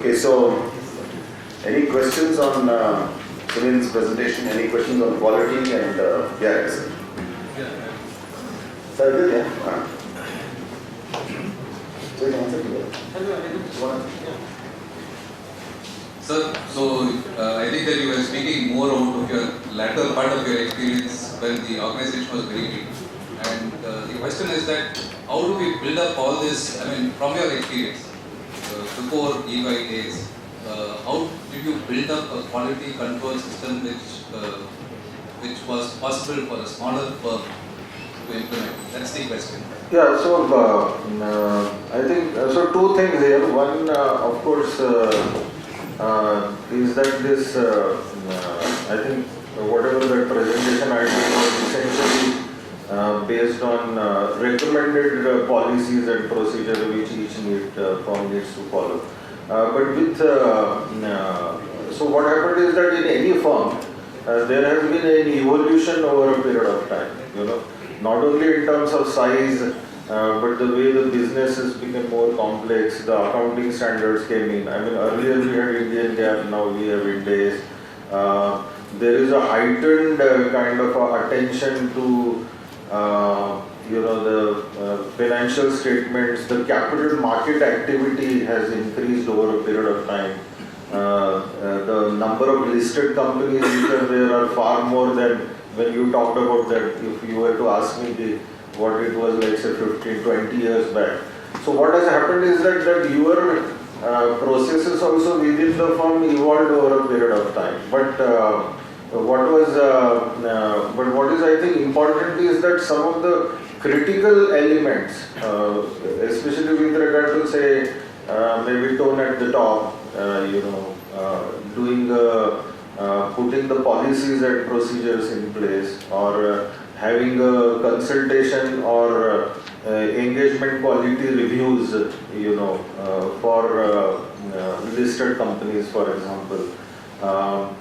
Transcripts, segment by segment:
Okay, so any questions on Sunil's presentation? Any questions on quality and yeah, yes. Sir, good, yeah. So you can answer to Sir, so I think that you were speaking more out of your latter part of your experience when the organization was very big. And the question is that how do we build up all this, I mean, from your experience, before EY days, how did you build up a quality control system which was possible for a smaller firm to implement? That's the question. Yeah, so I think, so two things here. One, of course, is that this, I think whatever that presentation I did was essentially based on recommended policies and procedure which each firm needs to follow. But with, so what happened is that in any firm, there has been an evolution over a period of time, not only in terms of size, but the way the business has become more complex, the accounting standards came in. I mean, earlier we had Indian GAAP, now we have Ind AS. There is a heightened kind of attention to, the financial statements. The capital market activity has increased over a period of time. The number of listed companies which are there are far more than when you talked about that. If you were to ask me what it was like, say, 15, 20 years back. So what has happened is that your processes also within the firm evolved over a period of time. But what is I think important is that some of the critical elements, especially with regard to say maybe tone at the top, putting the policies and procedures in place, or having a consultation or engagement quality reviews, for listed companies, for example,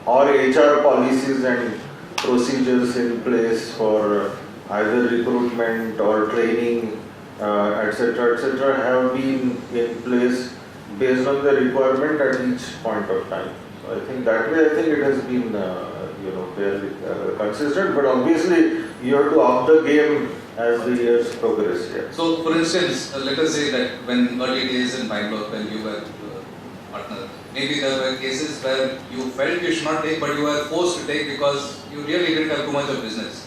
or HR policies and procedures in place for either recruitment or training, etc., have been in place based on the requirement at each point of time. So I think that way, I think it has been, fairly consistent. But obviously, you have to up the game as the years progress. Yeah. So, for instance, let us say that when early days in Bangalore, when you were partner, maybe there were cases where you felt you should not take, but you were forced to take because you really didn't have too much of business.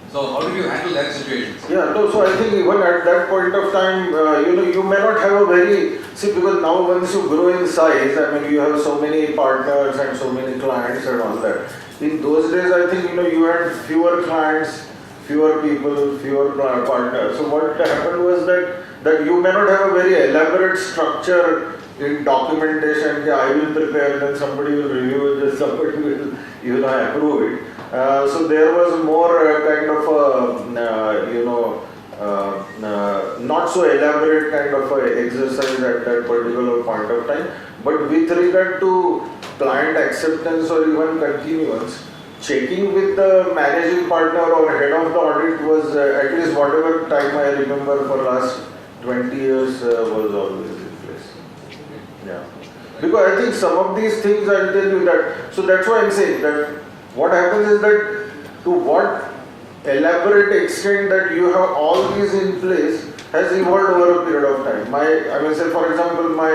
So how did you handle that situation? Yeah, no, so I think even at that point of time, you may not have a very, because now once you grow in size, I mean, you have so many partners and so many clients and all that. In those days, I think, you had fewer clients, fewer people, fewer partners. So what happened was that you may not have a very elaborate structure in documentation. Yeah, I will prepare, then somebody will review it, then somebody will, approve it. So there was more kind of a, not so elaborate kind of a exercise at that particular point of time. But with regard to client acceptance or even continuance, checking with the managing partner or head of the audit was at least whatever time I remember for last 20 years was always in place. Yeah. Because I think some of these things, I'll tell you that, so that's why I'm saying that what happens is that to what elaborate extent that you have all these in place has evolved over a period of time. Say for example, my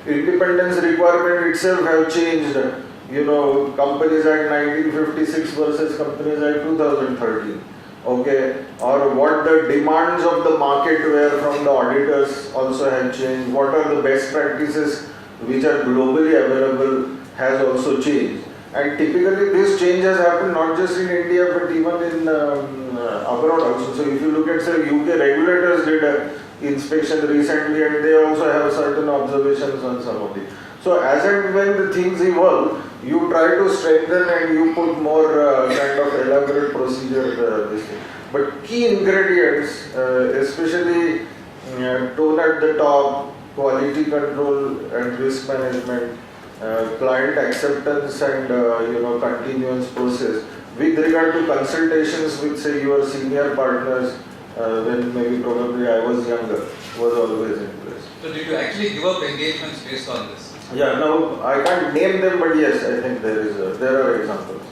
independence requirement itself have changed. Companies Act 1956 versus Companies Act 2013. Okay, or what the demands of the market were from the auditors also have changed. What are the best practices which are globally available has also changed. And typically this change has happened not just in India but even in abroad also. So if you look at, say, UK regulators did an inspection recently and they also have certain observations on some of it. So as and when the things evolve, you try to strengthen and you put more kind of elaborate procedure this thing. But key ingredients, especially tone at the top, quality control and risk management, client acceptance and continuance process with regard to consultations with, say, your senior partners when maybe probably I was younger, was always in place. So did you actually give up engagements based on this? Yeah, no, I can't name them, but yes, I think there are examples.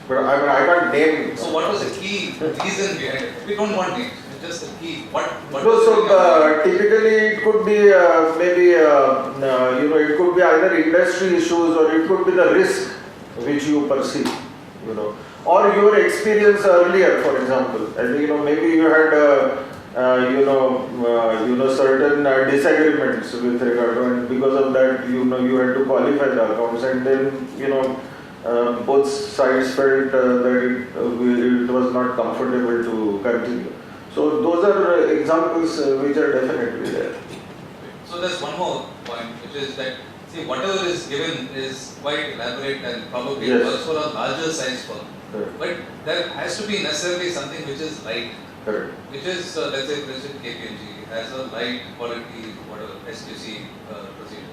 But I mean, I can't name. So what was the key reason behind it? We don't want names, it's just the key. What No, so typically it could be maybe it could be either industry issues or it could be the risk which you perceive, or your experience earlier, for example. And maybe you had certain disagreements with regard to, and because of that you had to qualify the accounts, and then both sides felt that it was not comfortable to continue. So those are examples which are definitely there. So there's one more point, which is that, see, whatever is given is quite elaborate and probably Yes. works for a larger size firm. Correct. But there has to be necessarily something which is light, Correct. which is, let's say, for instance, KPMG has a light quality, whatever, SQC procedure.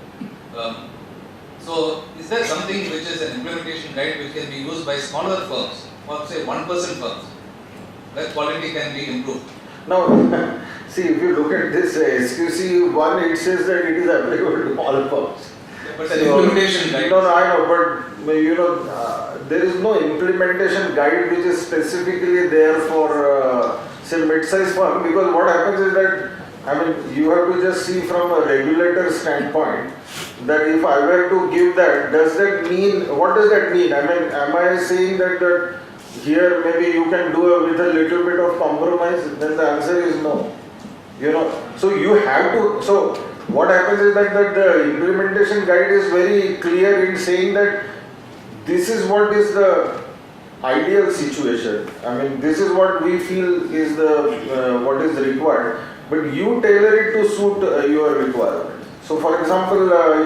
So is there something which is an implementation guide which can be used by smaller firms, or say 1% firms, where quality can be improved? Now, see, if you look at this SQC one, it says that it is applicable to all firms. But an implementation guide. No, I know, but there is no implementation guide which is specifically there for say mid-size firm, because what happens is that, you have to just see from a regulator standpoint that if I were to give that, what does that mean? Am I saying that here maybe you can do with a little bit of compromise? Then the answer is no. So you have to, so what happens is that the implementation guide is very clear in saying that this is what is the ideal situation. This is what we feel is the what is required, but you tailor it to suit your requirement. So, for example, there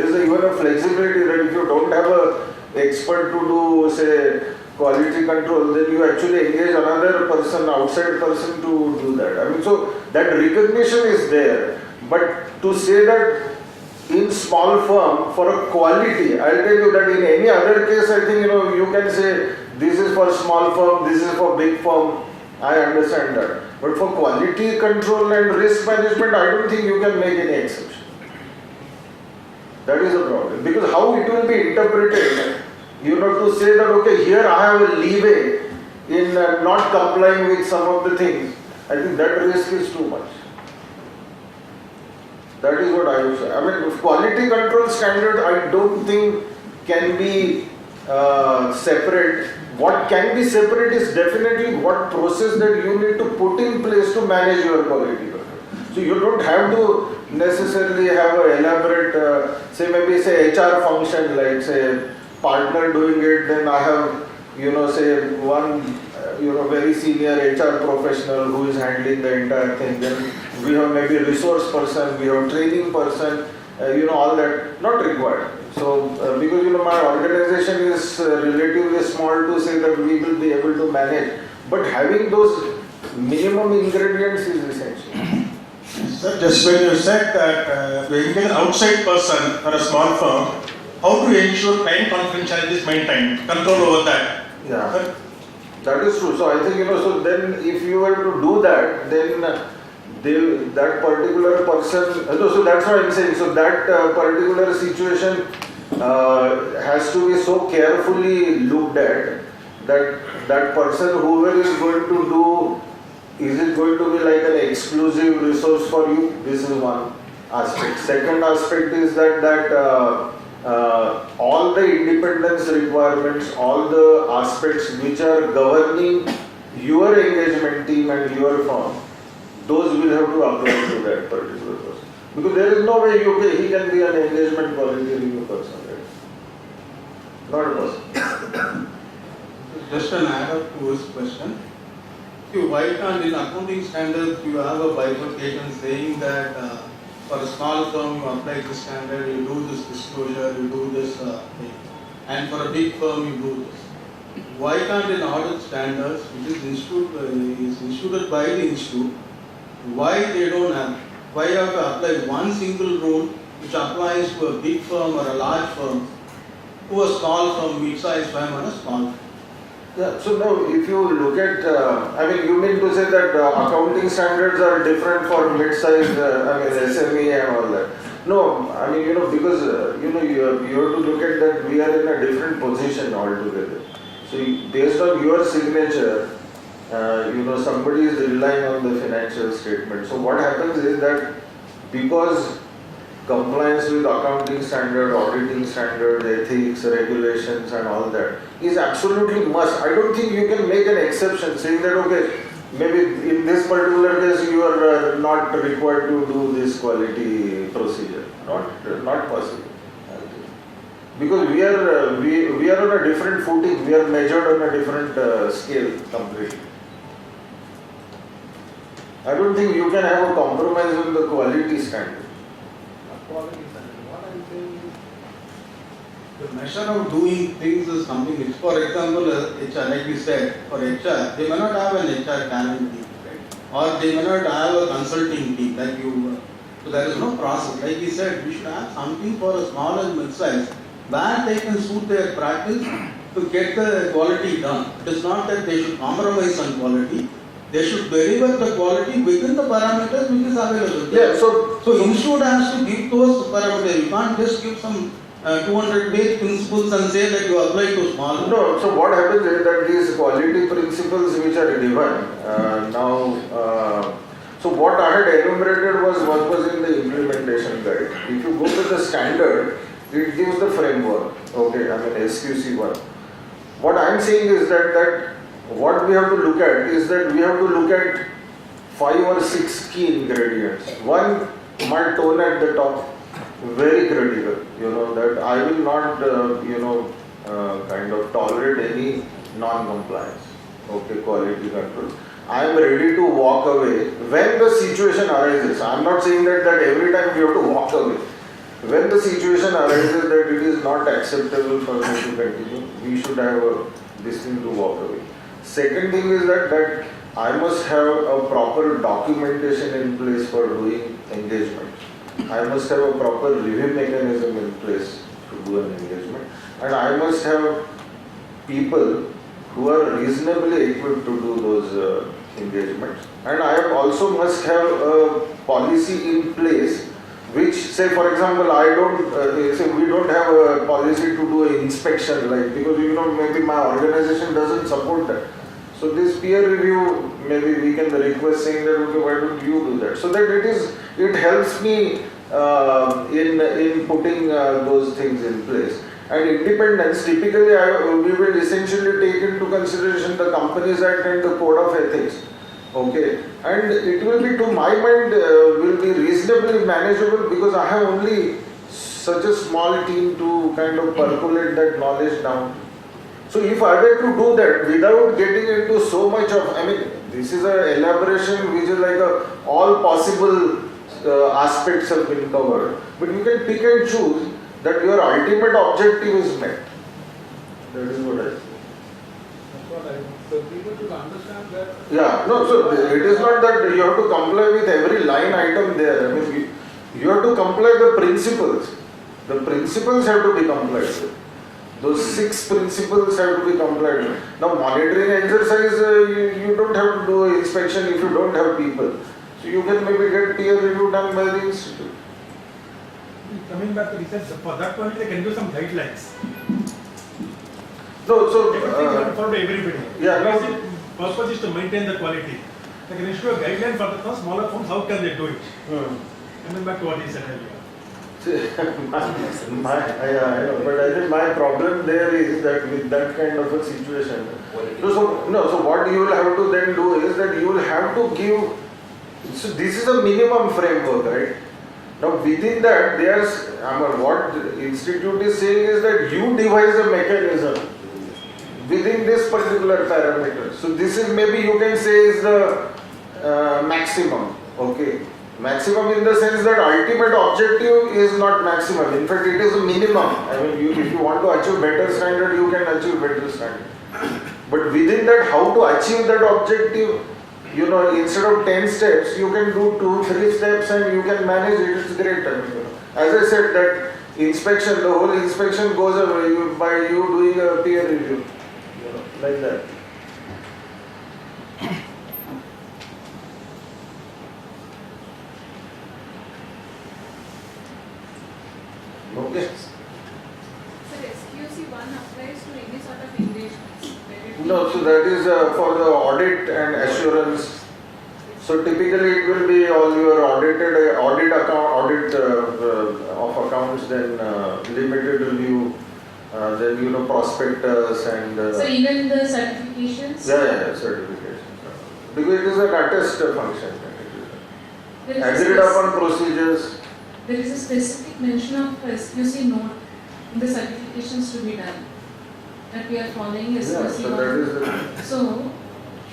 is even a flexibility that if you don't have a expert to do, say, quality control, then you actually engage another person, outside person to do that. So that recognition is there. But to say that in small firm for a quality, I'll tell you that in any other case, I think you can say this is for small firm, this is for big firm. I understand that. But for quality control and risk management, I don't think you can make any exception. That is a problem. Because how it will be interpreted, to say that, okay, here I have a leeway in not complying with some of the things, I think that risk is too much. That is what I would say. Quality control standard, I don't think can be separate. What can be separate is definitely what process that you need to put in place to manage your quality control. So you don't have to necessarily have an elaborate, say HR function, like say partner doing it, then I have, say one, very senior HR professional who is handling the entire thing. Then we have maybe resource person, we have training person, all that, not required. So, because my organization is relatively small to say that we will be able to manage, but having those minimum ingredients is essential. Sir, just when you said that you engage an outside person for a small firm, how to ensure client confidentiality is maintained, control over that? Yeah, that is true. So I think, so then if you were to do that, then that particular person, so that's what I'm saying, so that particular situation has to be so carefully looked at that person, whoever is going to do, is it going to be like an exclusive resource for you? This is one aspect. Second aspect is that all the independence requirements, all the aspects which are governing your engagement team and your firm, those will have to apply to that particular person. Because there is no way he can be an engagement quality review person. Right? Not possible. Just an add-up to his question. See, why can't in accounting standards you have a bifurcation saying that for a small firm you apply this standard, you do this disclosure, you do this thing, and for a big firm you do this. Why can't in audit standards, which is instituted by the institute, why they don't have? Why you have to apply one single rule which applies to a big firm or a large firm, to a small firm, mid-sized firm, and a small firm? Yeah, so now if you look at, I mean, you mean to say that accounting standards are different for mid-sized, SME and all that. No, I mean, because, you have to look at that we are in a different position altogether. So based on your signature, somebody is relying on the financial statement. So what happens is that because compliance with accounting standard, auditing standard, ethics, regulations and all that is absolutely must. I don't think you can make an exception saying that, okay, maybe in this particular case you are not required to do this quality procedure. Not possible. Because we are on a different footing, we are measured on a different scale completely. I don't think you can have a compromise on the quality standard. Quality standard. What I'm saying is, the measure of doing things is something which, for example, HR, like we said, for HR, they may not have an HR talent team, right? Or they may not have a consulting team like you. So there is no process. Like we said, we should have something for a small and mid-size where they can suit their practice to get the quality done. It is not that they should compromise on quality. They should deliver the quality within the parameters which is available. Yeah, so institute has to give those parameters. You can't just give some 200-page principles and say that you apply to small. No, so what happens is that these quality principles which are given so what I had enumerated was what was in the implementation guide. If you go to the standard, it gives the framework. Okay, SQC1. What I am saying is that what we have to look at is that we have to look at 5 or 6 key ingredients. One, my tone at the top, very critical. That I will not, kind of tolerate any non-compliance. Okay, quality control. I am ready to walk away when the situation arises. I am not saying that every time you have to walk away. When the situation arises that it is not acceptable for me to continue, we should have this thing to walk away. Second thing is that I must have a proper documentation in place for doing engagement. I must have a proper review mechanism in place to do an engagement. And I must have people who are reasonably equipped to do those engagements. And I also must have a policy in place which, say for example, we don't have a policy to do an inspection, like, because maybe my organization doesn't support that. So this peer review, maybe we can request saying that, okay, why don't you do that? So that it helps me in putting those things in place. And independence, typically we will essentially take into consideration the Companies Act and the Code of Ethics. Okay, and it will be, to my mind, will be reasonably manageable because I have only such a small team to kind of percolate that knowledge down. So if I were to do that without getting into so much of, this is an elaboration which is like all possible aspects have been covered. But you can pick and choose that your ultimate objective is met. That is what I say. So people should understand that. Yeah, no, so it is not that you have to comply with every line item there. You have to comply the principles. The principles have to be complied with. Those 6 principles have to be complied with. Now, monitoring exercise, you don't have to do inspection if you don't have people. So you can maybe get peer review done by the institute. Coming back to research, for that point, they can do some guidelines. No, so Everything is not for everybody. yeah, no. Basic purpose is to maintain the quality. They can issue a guideline for the smaller firms. How can they do it? Coming back to what he said earlier. I know, but I think my problem there is that with that kind of a situation. So what you will have to then do is that you will have to give. So this is a minimum framework, right? Now within that, what the institute is saying is that you devise a mechanism within this particular parameter. So this is, maybe you can say, is the maximum. Okay, maximum in the sense that ultimate objective is not maximum. In fact, it is a minimum. If you want to achieve better standard, you can achieve better standard. But within that, how to achieve that objective? Instead of 10 steps, you can do 2-3 steps and you can manage it. It's great. As I said, that inspection, the whole inspection goes away by you doing a peer review. like that. Okay. Sir, SQC1 applies to any sort of engagements? where it No, so that is for the audit and assurance. So typically it will be all your audit of accounts, then limited review, then prospectus and So even the certifications? yeah, certification. Because it is an attest function. There is a Agreed upon procedures. There is a specific mention of SQC note in the certifications to be done, that we are following Yeah, so that SQC1. is the, So,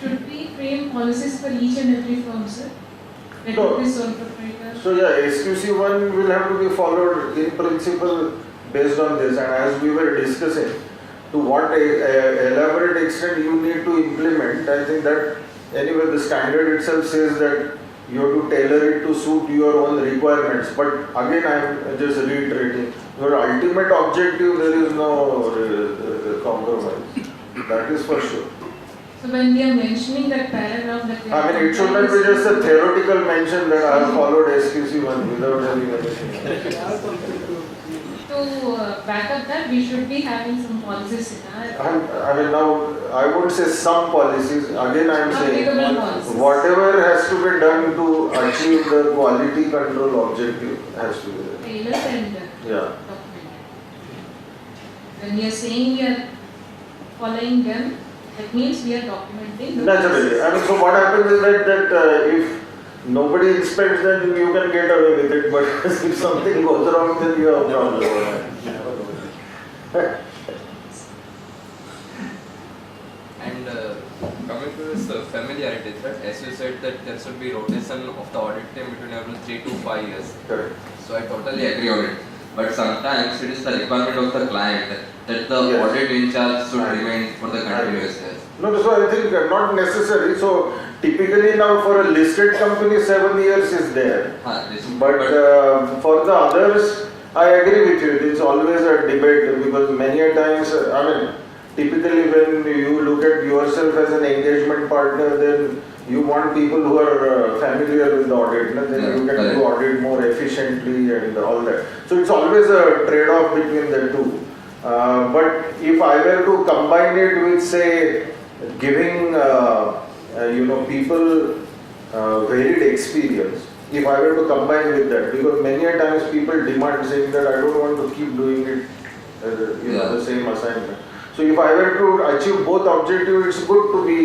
should we frame policies for each and every firm, sir? Let No. it be sole proprietor. so yeah, SQC1 will have to be followed in principle based on this, and as we were discussing, to what elaborate extent you need to implement, I think that anyway the standard itself says that you have to tailor it to suit your own requirements. But again, I am just reiterating, your ultimate objective, there is no compromise. That is for sure. So when we are mentioning that paragraph that we I mean, it should not be just a theoretical mention that I have followed SQC1 without having anything. To back up that, we should be having some policies in our I mean, now, I would say some policies, again I am saying, applicable policies. whatever has to be done to achieve the quality control objective has to be there. Tailored and Yeah. documented. When we are saying we are following them, that means we are documenting the Naturally, I mean, so what happens is that if nobody inspects, then you can get away with it, but if something goes wrong, then you have a problem. And coming to this familiarity, right? As you said that there should be rotation of the audit team between every 3 to 5 years. Correct. So I totally agree on it. But sometimes it is the requirement of the client that the Yes. audit in charge should Right. remain for the continuous years. No, so I think not necessary. So typically now for a listed company, 7 years is there. But for the others, I agree with you. It's always a debate because many a times, I mean, typically when you look at yourself as an engagement partner, then you want people who are familiar with the audit, no? Then Yeah, you can correct. do audit more efficiently and all that. So it's always a trade-off between the two. But if I were to combine it with, say, giving people varied experience, if I were to combine with that, because many a times people demand saying that I don't want to keep doing it, Yeah. the same assignment. So if I were to achieve both objectives, it's good to be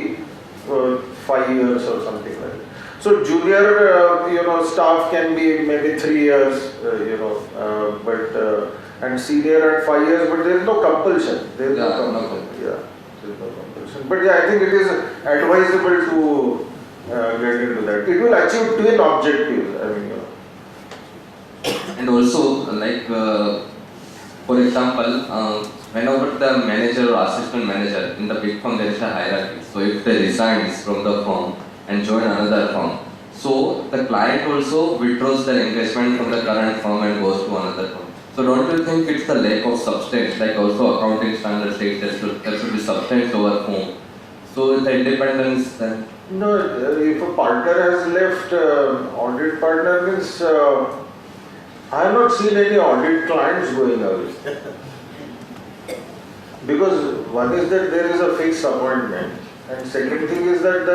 5 years or something like that. So junior, staff can be maybe 3 years, and senior at 5 years, but there is no compulsion. There is Yeah, no no compulsion. Yeah, there is no compulsion. But yeah, I think it is advisable to get into that. It will achieve twin objectives. I mean, And also, like, for example, whenever the manager or assistant manager in the big firm, there is a hierarchy. So if they resigns from the firm and join another firm, so the client also withdraws their engagement from the current firm and goes to another firm. So don't you think it's the lack of substance, like also accounting standards say there should be substance over form. So the independence then. no, if a partner has left, audit partner means, I have not seen any audit clients going away. Because one is that there is a fixed appointment, and second thing is that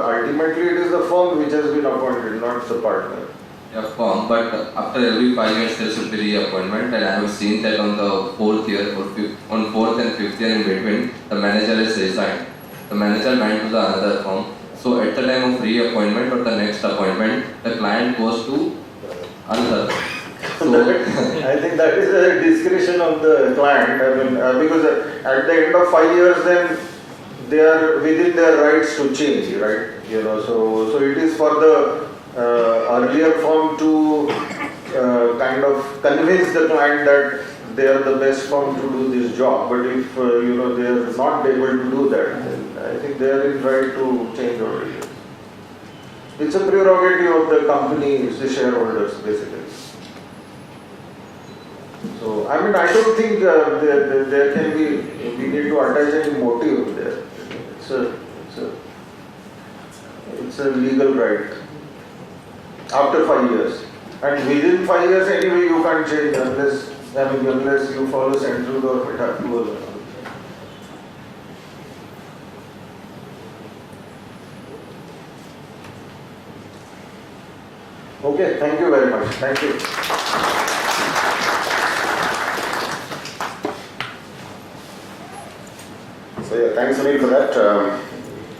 ultimately it is the firm which has been appointed, not the partner. Yeah, firm, but after every 5 years there should be reappointment, and I have seen that on the 4th year or on 4th and 5th year in between, the manager is resigned. The manager went to the another firm. So at the time of reappointment or the next appointment, the client goes to another. So I think that is a discretion of the client. I mean, because at the end of 5 years, then they are within their rights to change, right? So it is for the earlier firm to kind of convince the client that they are the best firm to do this job. But if they are not able to do that, then I think they are in right to change already. It's a prerogative of the company, the shareholders, basically. So So, I mean, I don't think there can be, we need to attach any motive there. It's a legal right. After 5 years. And within 5 years anyway you can't change unless you follow central government approval. Okay, thank you very much. Thank you. So yeah, thanks Sunil for that.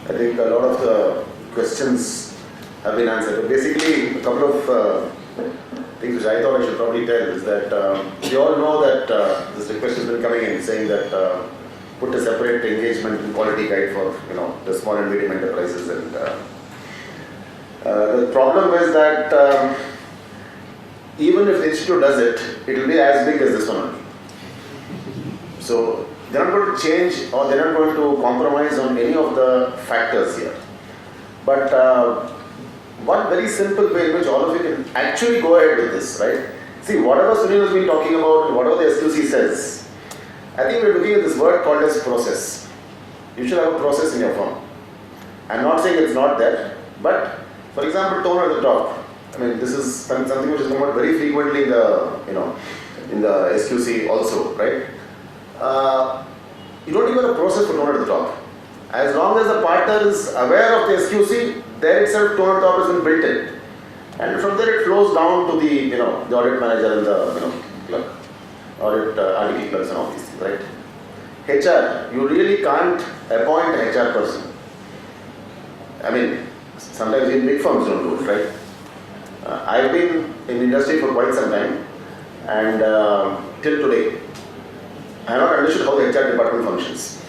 I think a lot of the questions have been answered. But basically, a couple of things which I thought I should probably tell is that we all know that this request has been coming in saying that put a separate engagement and quality guide for the small and medium enterprises, and the problem is that even if the institute does it, it will be as big as this one only. So they're not going to change or they're not going to compromise on any of the factors here. But one very simple way in which all of you can actually go ahead with this, right? See, whatever Sunil has been talking about, whatever the SQC says, I think we're looking at this word called as process. You should have a process in your firm. I'm not saying it's not there, but for example, tone at the top. I mean, this is something which is come out very frequently in the, in the SQC also, right? You don't even have a process for tone at the top. As long as the partner is aware of the SQC, there itself tone at the top has been built in. And from there it flows down to the, the audit manager and the, clerk, audit RDP clerks and all these things, right? HR, you really can't appoint an HR person. I mean, sometimes in big firms don't do it, right? I've been in the industry for quite some time, and till today, I have not understood how the HR department functions.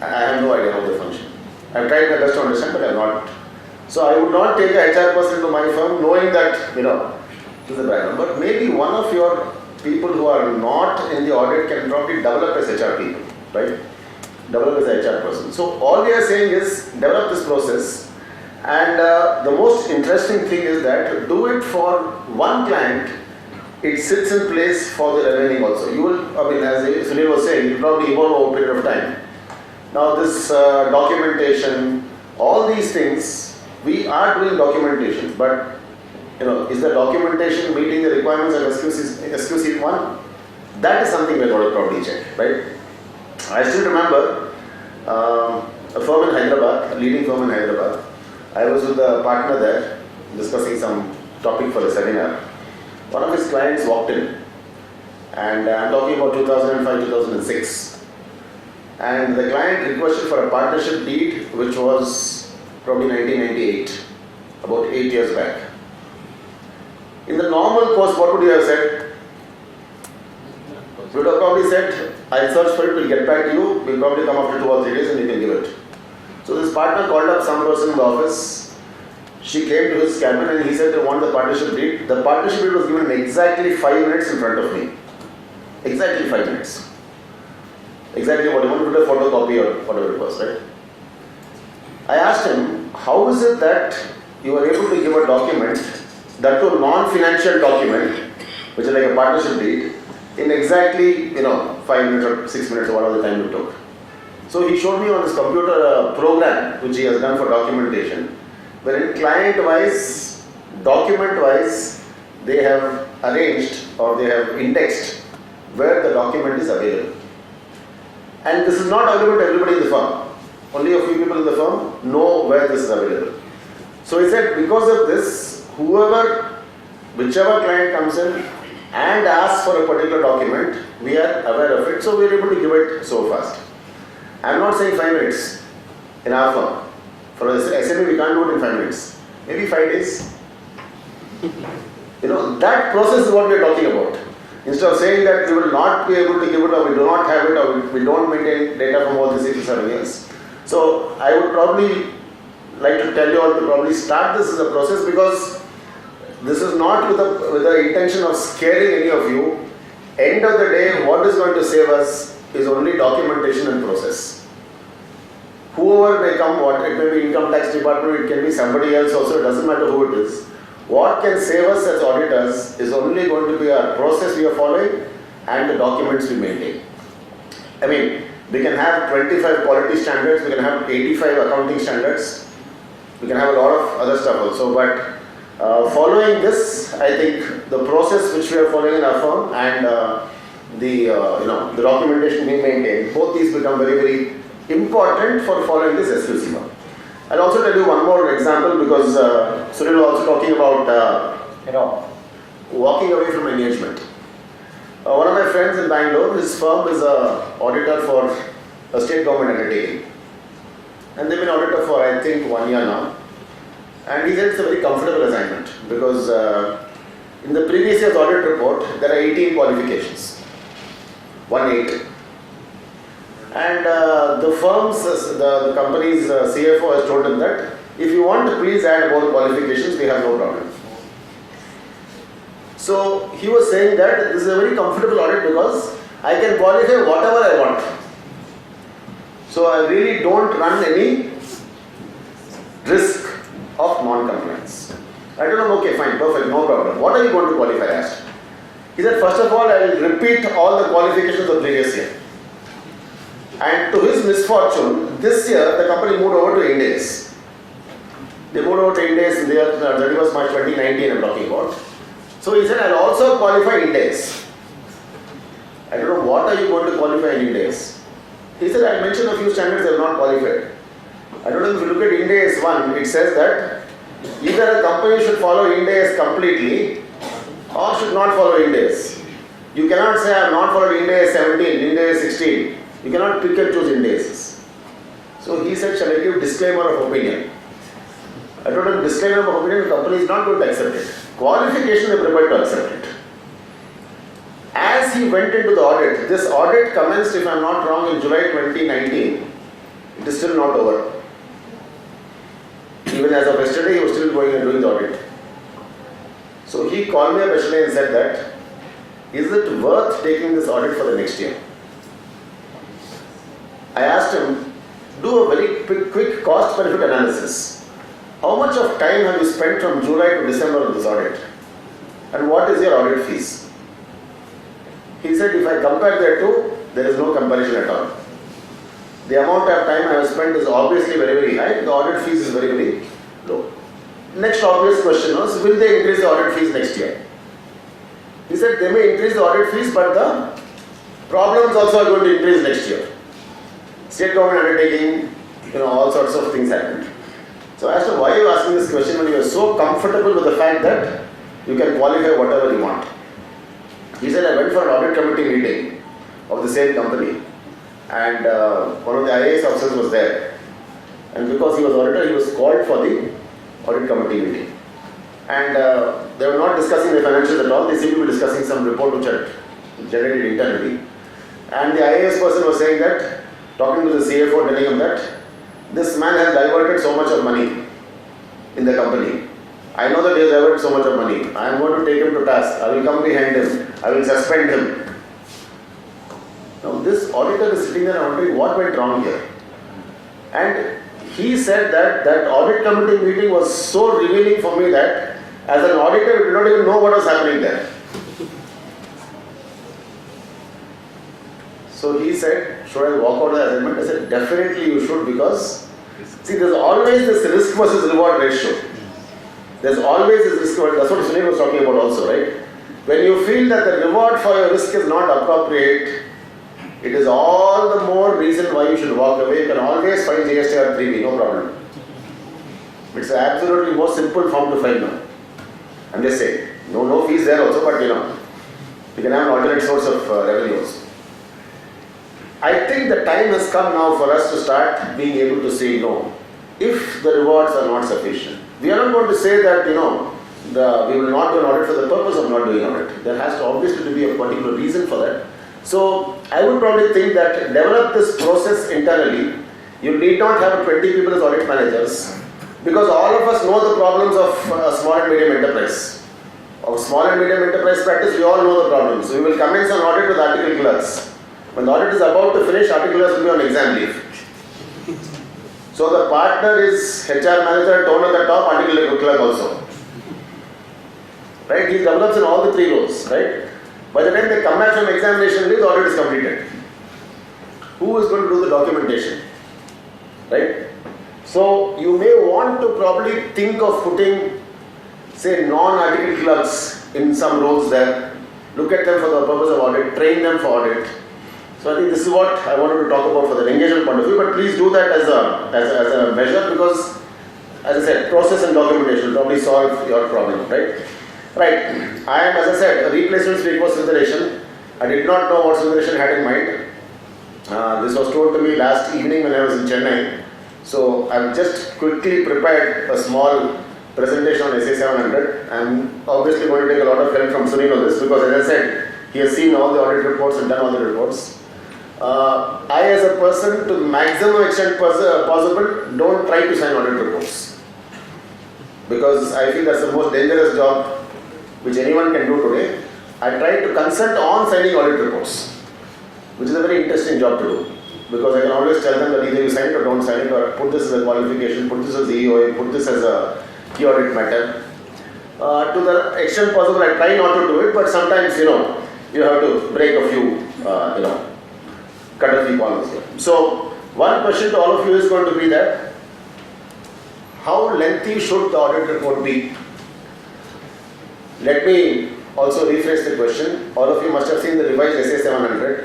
I have no idea how they function. I've tried my best to understand, but I have not. So I would not take a HR person to my firm knowing that, to the background. But maybe one of your people who are not in the audit can probably develop as HR people, right? Develop as a HR person. So all we are saying is develop this process. And the most interesting thing is that do it for one client, it sits in place for the remaining also. You will, as Sunil was saying, it will probably evolve over a period of time. Now this documentation, all these things, we are doing documentation, but is the documentation meeting the requirements of SQC 1? That is something we are going to probably check, right? I still remember a firm in Hyderabad, a leading firm in Hyderabad. I was with a partner there discussing some topic for a seminar. One of his clients walked in, and I'm talking about 2005, 2006. And the client requested for a partnership deed, which was probably 1998, about 8 years back. In the normal course, what would you have said? You would have probably said, I'll search for it, we'll get back to you, we'll probably come after 2 or 3 days and you can give it. So this partner called up some person in the office. She came to his cabin and he said, I want the partnership deed. The partnership deed was given in exactly 5 minutes in front of me. Exactly 5 minutes. Exactly what you want to put a photocopy or whatever it was, right? I asked him, how is it that you are able to give a document, that to a non-financial document, which is like a partnership deed, in exactly 5 minutes or 6 minutes or whatever the time it took. So he showed me on his computer a program which he has done for documentation, wherein client-wise, document-wise, they have arranged or they have indexed where the document is available. And this is not available to everybody in the firm. Only a few people in the firm know where this is available. So he said, because of this, whichever client comes in and asks for a particular document, we are aware of it, so we are able to give it so fast. I am not saying 5 minutes in our firm. For SME, we can't do it in 5 minutes. Maybe 5 days. That process is what we are talking about. Instead of saying that we will not be able to give it, or we do not have it, or we don't maintain data from all the 6 to 7 years. So I would probably like to tell you all to probably start this as a process, because this is not with the intention of scaring any of you. End of the day, what is going to save us is only documentation and process. Whoever may come, it may be income tax department, it can be somebody else also, it doesn't matter who it is. What can save us as auditors is only going to be our process we are following and the documents we maintain. I mean, we can have 25 quality standards, we can have 85 accounting standards, we can have a lot of other stuff also, but following this, I think the process which we are following in our firm and the documentation we maintain, both these become very, very important for following this SQC one. I'll also tell you one more example because Sunil was also talking about walking away from engagement. One of my friends in Bangalore, his firm is an auditor for a state government undertaking. And they've been auditor for I think 1 year now. And he said it's a very comfortable assignment because in the previous year's audit report, there are 18 qualifications. 18. And the firm's, the company's CFO has told him that if you want to please add more qualifications, we have no problem. So he was saying that this is a very comfortable audit because I can qualify whatever I want. So I really don't run any risk of non-compliance. I told him, okay, fine, perfect, no problem. What are you going to qualify as? He said, first of all, I will repeat all the qualifications of the previous year. And to his misfortune, this year the company moved over to Ind AS. They moved over to Ind AS in the year 31st March 2019 I'm talking about. So he said, I'll also qualify Ind AS. I don't know, what are you going to qualify in Ind AS? He said, I mentioned a few standards I have not qualified. I don't know if you look at Ind AS 1, it says that either a company should follow Ind AS completely or should not follow Ind AS. You cannot say I have not followed Ind AS 17, Ind AS 16. You cannot pick and choose Ind AS. So he said, shall I give disclaimer of opinion? I told him, disclaimer of opinion, the company is not going to accept it. Qualification they are prepared to accept it. As he went into the audit, this audit commenced, if I am not wrong, in July 2019. It is still not over. Even as of yesterday, he was still going and doing the audit. So he called me up yesterday and said that, is it worth taking this audit for the next year? I asked him, do a very quick cost-benefit analysis. How much of time have you spent from July to December on this audit? And what is your audit fees? He said, if I compare the two, there is no comparison at all. The amount of time I have spent is obviously very, very high. The audit fees is very, very low. Next obvious question was, will they increase the audit fees next year? He said, they may increase the audit fees, but the problems also are going to increase next year. State government undertaking, all sorts of things happened. So I asked him, why are you asking this question when you are so comfortable with the fact that you can qualify whatever you want? He said, I went for an audit committee meeting of the same company and one of the IAS officers was there. And because he was auditor, he was called for the audit committee meeting. And they were not discussing the financials at all, they seemed to be discussing some report which had generated internally. And the IAS person was saying that, talking to the CFO, telling him that this man has diverted so much of money in the company. I know that he has diverted so much of money. I am going to take him to task. I will come behind him. I will suspend him. Now this auditor is sitting there wondering what went wrong here. And he said that that audit committee meeting was so revealing for me that as an auditor, we did not even know what was happening there. So he said, should I walk out of the assignment? I said, definitely you should, because see, there's always this risk versus reward ratio. There's always this risk, that's what Sunil was talking about also, right? When you feel that the reward for your risk is not appropriate, it is all the more reason why you should walk away. You can always file GST or 3B, no problem. It's absolutely most simple form to file now. I'm just saying, no fees there also, but you can have an alternate source of revenues. I think the time has come now for us to start being able to say no, if the rewards are not sufficient. We are not going to say that, we will not do an audit for the purpose of not doing audit. There has to obviously be a particular reason for that. So I would probably think that develop this process internally. You need not have 20 people as audit managers, because all of us know the problems of small and medium enterprise. Of small and medium enterprise practice, we all know the problems. We will commence an audit with article clerks. When the audit is about to finish, article clerks will be on exam leave. So the partner is HR manager, tone at the top, article clerk also. right? He develops in all the three roles, right? By the time they come back from examination, the audit is completed. Who is going to do the documentation, right? So you may want to probably think of putting, say, non-article clerks in some roles there. Look at them for the purpose of audit, train them for audit. So I think this is what I wanted to talk about for the engagement point of view, but please do that as a measure, because, as I said, process and documentation will probably solve your problem, right? Right. I am, as I said, a replacement speaker for Sundaresan. I did not know what Sundaresan had in mind. This was told to me last evening when I was in Chennai. So I've just quickly prepared a small presentation on SA 700. I'm obviously going to take a lot of help from Sunil on this, because, as I said, he has seen all the audit reports and done all the reports. I, as a person, to the maximum extent possible, don't try to sign audit reports, because I feel that's the most dangerous job which anyone can do today. I try to consent on signing audit reports, which is a very interesting job to do, because I can always tell them that either you sign it or don't sign it, or put this as a qualification, put this as EOA, put this as a key audit matter. To the extent possible, I try not to do it, but sometimes, you have to break a few, cut a few corners here. So, one question to all of you is going to be that, how lengthy should the audit report be? Let me also rephrase the question. All of you must have seen the revised SA 700,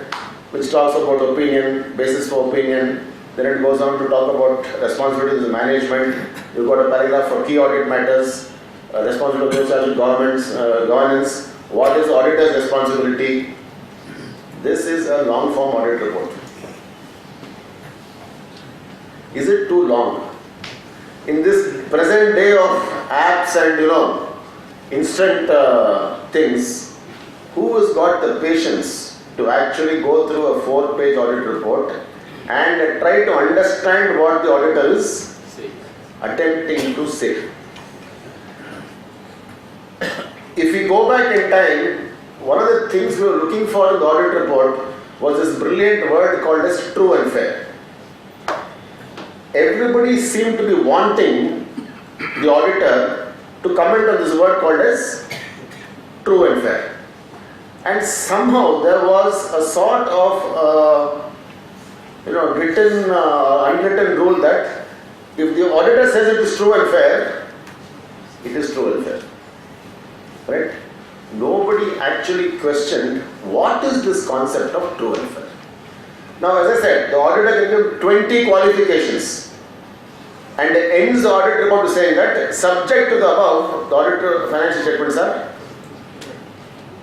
which talks about opinion, basis for opinion. Then it goes on to talk about responsibility of the management. You've got a paragraph for key audit matters, responsibility of governance. What is the auditor's responsibility? This is a long form audit report. Is it too long? In this present day of apps and instant things, who has got the patience to actually go through a 4-page audit report and try to understand what the auditor is attempting to say? If we go back in time, one of the things we were looking for in the audit report was this brilliant word called as true and fair. Everybody seemed to be wanting the auditor to comment on this word called as true and fair. And somehow there was a sort of written, unwritten rule that if the auditor says it is true and fair, it is true and fair. Right? Nobody actually questioned what is this concept of true and fair. Now, as I said, the auditor can give 20 qualifications and ends the audit report saying that subject to the above, the auditor financial statements are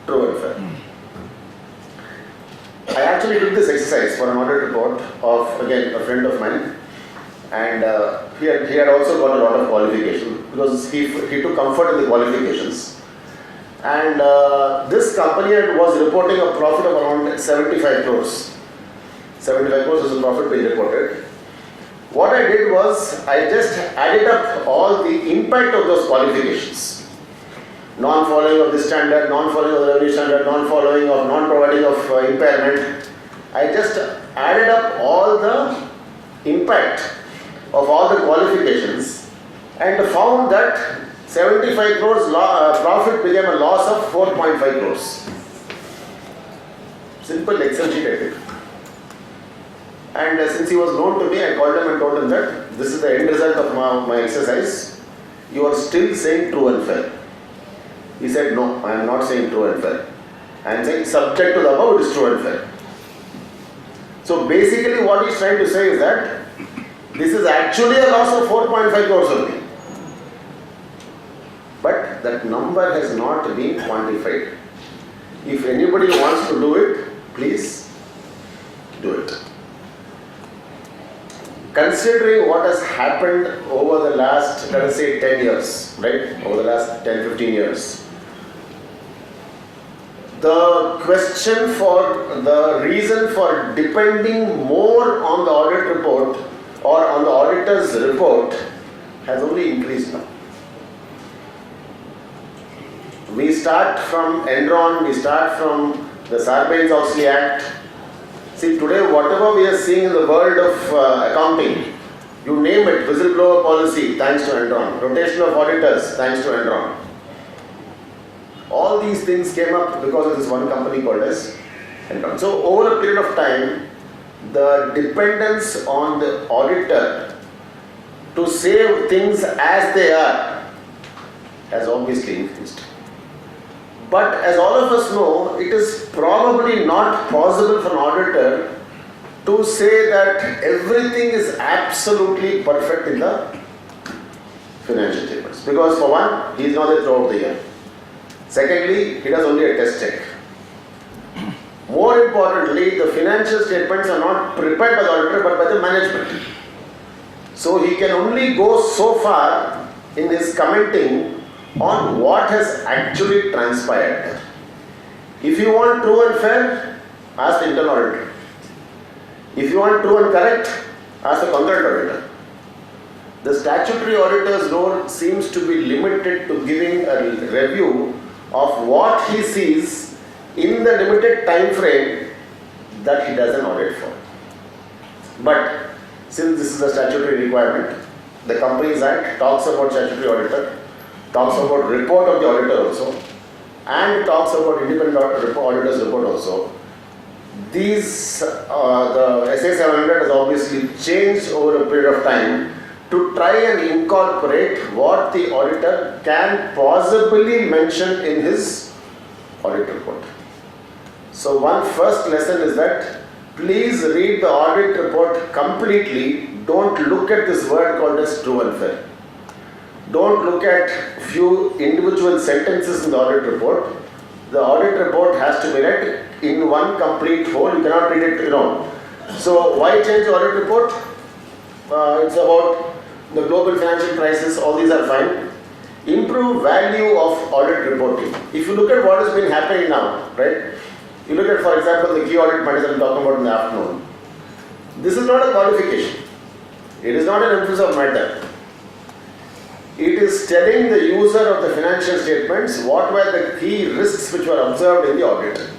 true and fair. I actually did this exercise for an audit report of, again, a friend of mine, and he had also got a lot of qualifications because he took comfort in the qualifications. And this company was reporting a profit of around 75 crores. 75 crores was the profit being reported. What I did was, I just added up all the impact of those qualifications. Non-following of this standard, non-following of the revenue standard, non-providing of impairment. I just added up all the impact of all the qualifications and found that 75 crores profit became a loss of 4.5 crores. Simple Excel sheet I did. And since he was known to me, I called him and told him that this is the end result of my exercise. You are still saying true and fair. He said, no, I am not saying true and fair. I am saying subject to the above, it is true and fair. So basically what he is trying to say is that this is actually a loss of 4.5 crores only. But that number has not been quantified. If anybody wants to do it, please do it. Considering what has happened over the last, let us say 10 years, right? Over the last 10, 15 years. The question for the reason for depending more on the audit report or on the auditor's report has only increased now. We start from Enron, we start from the Sarbanes-Oxley Act. See, today whatever we are seeing in the world of accounting, you name it, whistleblower policy, thanks to Enron. Rotation of auditors, thanks to Enron. All these things came up because of this one company called as Encom. So over a period of time, the dependence on the auditor to say things as they are has obviously increased. But as all of us know, it is probably not possible for an auditor to say that everything is absolutely perfect in the financial statements. Because for one, he is not there throughout the year. Secondly, he does only a test check. More importantly, the financial statements are not prepared by the auditor but by the management. So he can only go so far in his commenting on what has actually transpired. If you want true and fair, ask the internal auditor. If you want true and correct, ask the concurrent auditor. The statutory auditor's role seems to be limited to giving a review of what he sees in the limited time frame that he does an audit for. But since this is a statutory requirement, the Companies Act talks about statutory auditor, talks about report of the auditor also, and talks about independent auditor's report also. These, the SA 700 has obviously changed over a period of time to try and incorporate what the auditor can possibly mention in his audit report. So one first lesson is that please read the audit report completely. Don't look at this word called as true and fair. Don't look at few individual sentences in the audit report. The audit report has to be read in one complete whole. You cannot read it, So why change the audit report? It's about the global financial crisis. All these are fine. Improve value of audit reporting. If you look at what has been happening now, right? You look at, for example, the key audit matters I'm talking about in the afternoon. This is not a qualification. It is not an emphasis of matter. It is telling the user of the financial statements what were the key risks which were observed in the audit.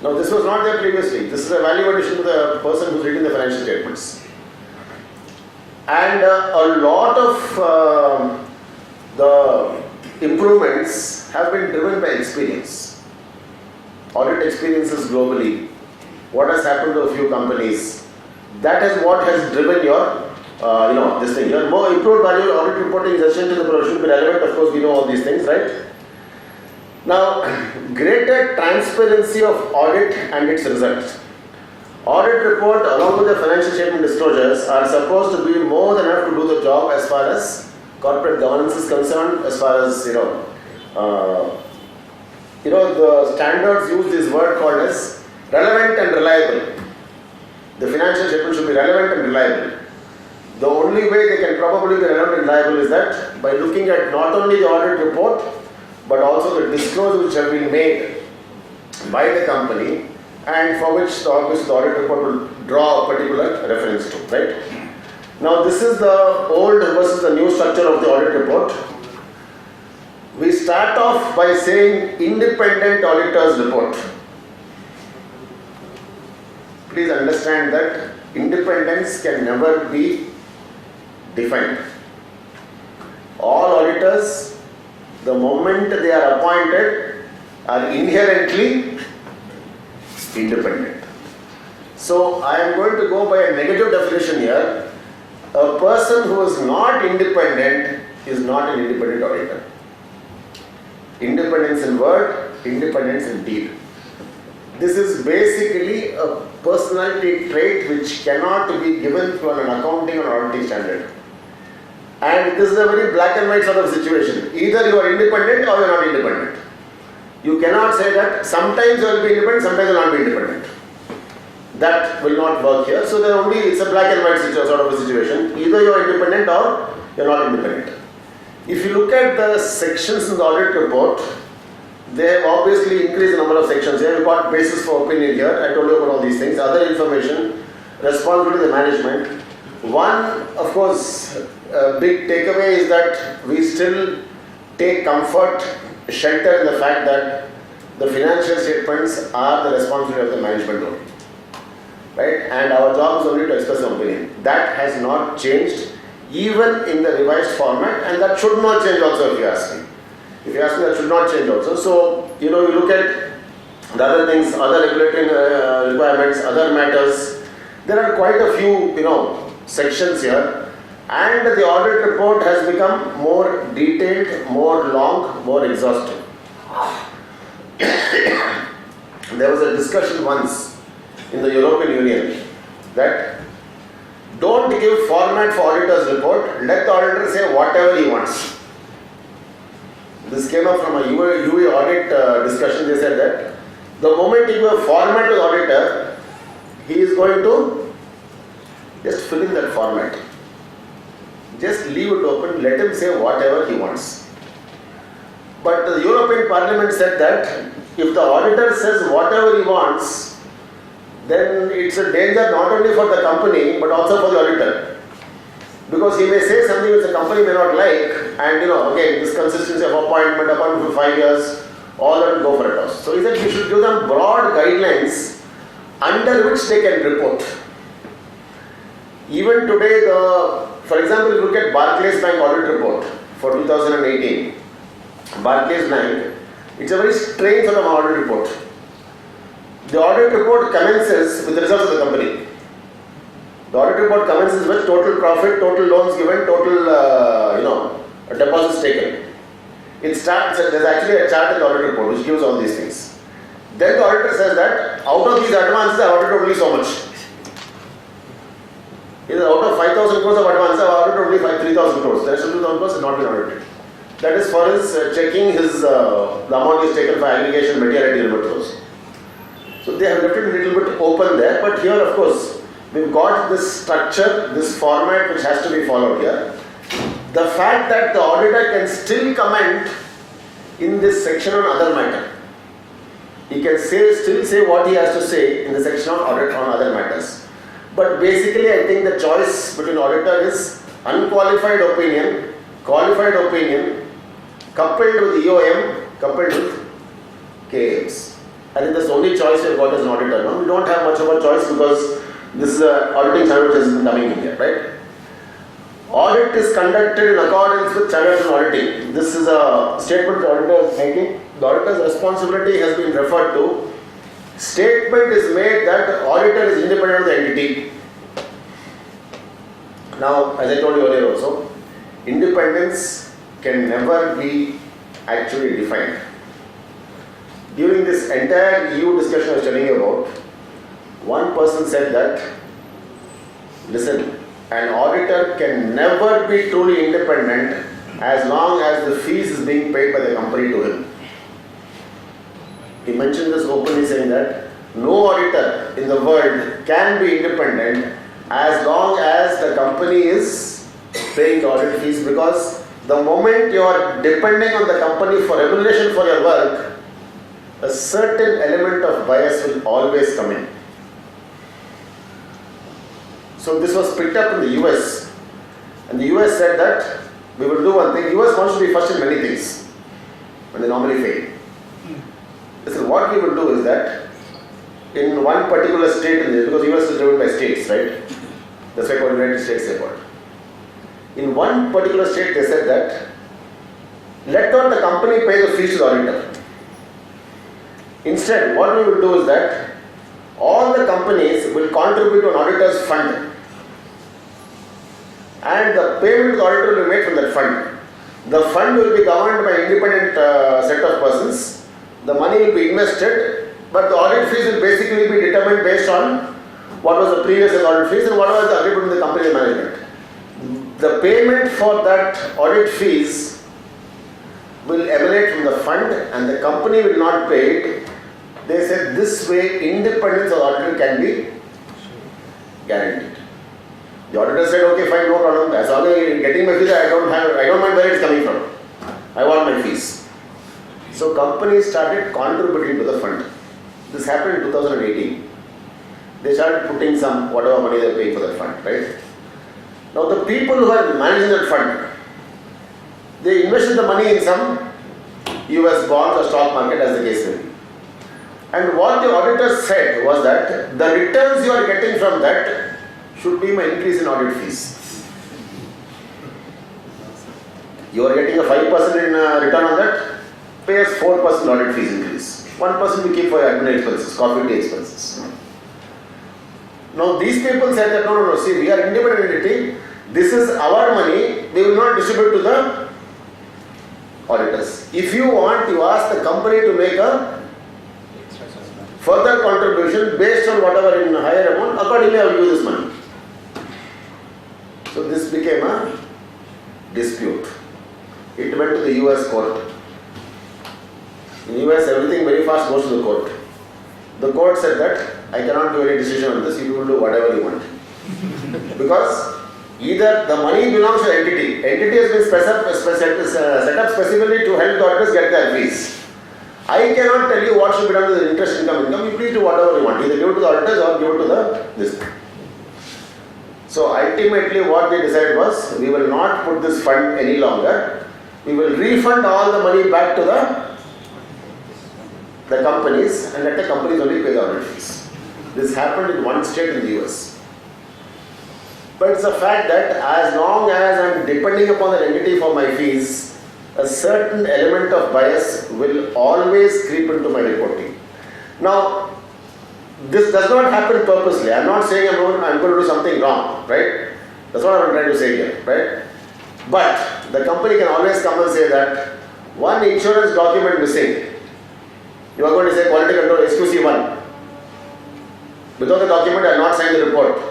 Now, this was not there previously. This is a value addition to the person who's reading the financial statements. And a lot of the improvements have been driven by experience. Audit experiences globally. What has happened to a few companies? That is what has driven your, this thing. Your more improved value audit reporting is essential to the profession, be relevant. Of course, we know all these things, right? Now, greater transparency of audit and its results. Audit report along with the financial statement disclosures are supposed to be more than enough to do the job as far as corporate governance is concerned, as far as, the standards use this word called as relevant and reliable. The financial statement should be relevant and reliable. The only way they can probably be relevant and reliable is that by looking at not only the audit report, but also the disclosures which have been made by the company and for which the audit report will draw a particular reference to, right? Now this is the old versus the new structure of the audit report. We start off by saying independent auditor's report. Please understand that independence can never be defined. All auditors, the moment they are appointed, are inherently independent. So I am going to go by a negative definition here. A person who is not independent is not an independent auditor. Independence in word, independence in deed. This is basically a personality trait which cannot be given to an accounting or auditing standard. And this is a very black and white sort of situation. Either you are independent or you are not independent. You cannot say that sometimes you will be independent, sometimes you will not be independent. That will not work here. So it's a black and white sort of a situation. Either you are independent or you are not independent. If you look at the sections in the audit report, they have obviously increased the number of sections. Here we've got basis for opinion here. I told you about all these things. Other information, responsibility of the management. One, of course, big takeaway is that we still take comfort, shelter in the fact that the financial statements are the responsibility of the management only. Right? And our job is only to express an opinion. That has not changed even in the revised format, and that should not change also if you ask me. If you ask me, that should not change also. So, you look at the other things, other regulatory requirements, other matters. There are quite a few, sections here. And the audit report has become more detailed, more long, more exhaustive. There was a discussion once in the European Union that don't give format for auditor's report, let the auditor say whatever he wants. This came up from a UE audit discussion. They said that the moment you give a format to the auditor, he is going to just fill in that format. Just leave it open, let him say whatever he wants. But the European Parliament said that if the auditor says whatever he wants, then it's a danger not only for the company but also for the auditor. Because he may say something which the company may not like, and again, this consistency of appointment for 5 years, all that will go for a toss. So he said we should give them broad guidelines under which they can report. Even today, for example, if you look at Barclays Bank audit report for 2018. Barclays Bank, it's a very strange sort of audit report. The audit report commences with the results of the company. The audit report commences with total profit, total loans given, total deposits taken. It starts, there's actually a chart in the audit report which gives all these things. Then the auditor says that out of these advances I audited only so much. Out of 5,000 crores of advances I audited only 3,000 crores. The rest of 2,000 crores has not been audited. That is for his checking the amount is taken for aggregation, materiality limit those. So they have left it a little bit open there, but here of course we've got this structure, this format which has to be followed here. The fact that the auditor can still comment in this section on other matter. He can still say what he has to say in the section on audit on other matters. But basically I think the choice between auditor is unqualified opinion, qualified opinion, coupled with EOM, coupled with KAMs. I think that's the only choice we've got as an auditor now. We don't have much of a choice because this is an auditing standard which has been coming in here, right? Audit is conducted in accordance with standards in auditing. This is a statement the auditor is making. The auditor's responsibility has been referred to. Statement is made that the auditor is independent of the entity. Now, as I told you earlier also, independence can never be actually defined. During this entire EU discussion I was telling you about, one person said that, listen, an auditor can never be truly independent as long as the fees is being paid by the company to him. He mentioned this openly, saying that no auditor in the world can be independent as long as the company is paying the audit fees, because the moment you are depending on the company for remuneration for your work, a certain element of bias will always come in. So this was picked up in the US, and the US said that we will do one thing. US wants to be first in many things, and they normally fail. Listen, what we will do is that in one particular state, because US is driven by states, right? That's why called United States they called. In one particular state, they said that let not the company pay the fees to the auditor. Instead, what we will do is that all the companies will contribute to an auditor's fund, and the payment to the auditor will be made from that fund. The fund will be governed by an independent set of persons. The money will be invested, but the audit fees will basically be determined based on what was the previous audit fees and what was the agreement with the company management. The payment for that audit fees will emanate from the fund, and the company will not pay it. They said this way independence of the auditor can be guaranteed. The auditor said, okay, fine, no problem. As long as you're getting my fees, I don't mind where it's coming from. I want my fees. So companies started contributing to the fund. This happened in 2018. They started putting some whatever money they're paying for that fund, right? Now the people who are managing that fund, they invested the money in some US bonds or stock market, as the case may be. And what the auditor said was that the returns you are getting from that should be my increase in audit fees. You are getting a 5% in return on that. pays 4% audit fees increase. 1% we keep for admin expenses, coffee tea expenses. Now these people said that no, see, we are independent entity, this is our money, we will not distribute to the auditors. If you want, you ask the company to make a further contribution based on whatever in higher amount, accordingly I will use this money. So this became a dispute. It went to the US court. In US everything very fast goes to the court. The court said that I cannot do any decision on this, you will do whatever you want. Because either the money belongs to the entity. Entity has been set up specifically to help the auditors get their fees. I cannot tell you what should be done to the interest income. You please do whatever you want. Either give it to the auditors or give it to the this. So ultimately what they decided was, we will not put this fund any longer. We will refund all the money back to the companies and let the companies only pay the audit fees. This happened in one state in the US. But it's a fact that as long as I am depending upon the entity for my fees, a certain element of bias will always creep into my reporting. Now, this does not happen purposely. I am not saying I'm going to do something wrong, right? That's what I'm trying to say here, right? But the company can always come and say that one insurance document missing. You are going to say quality control SQC 1. Without the document, I will not sign the report.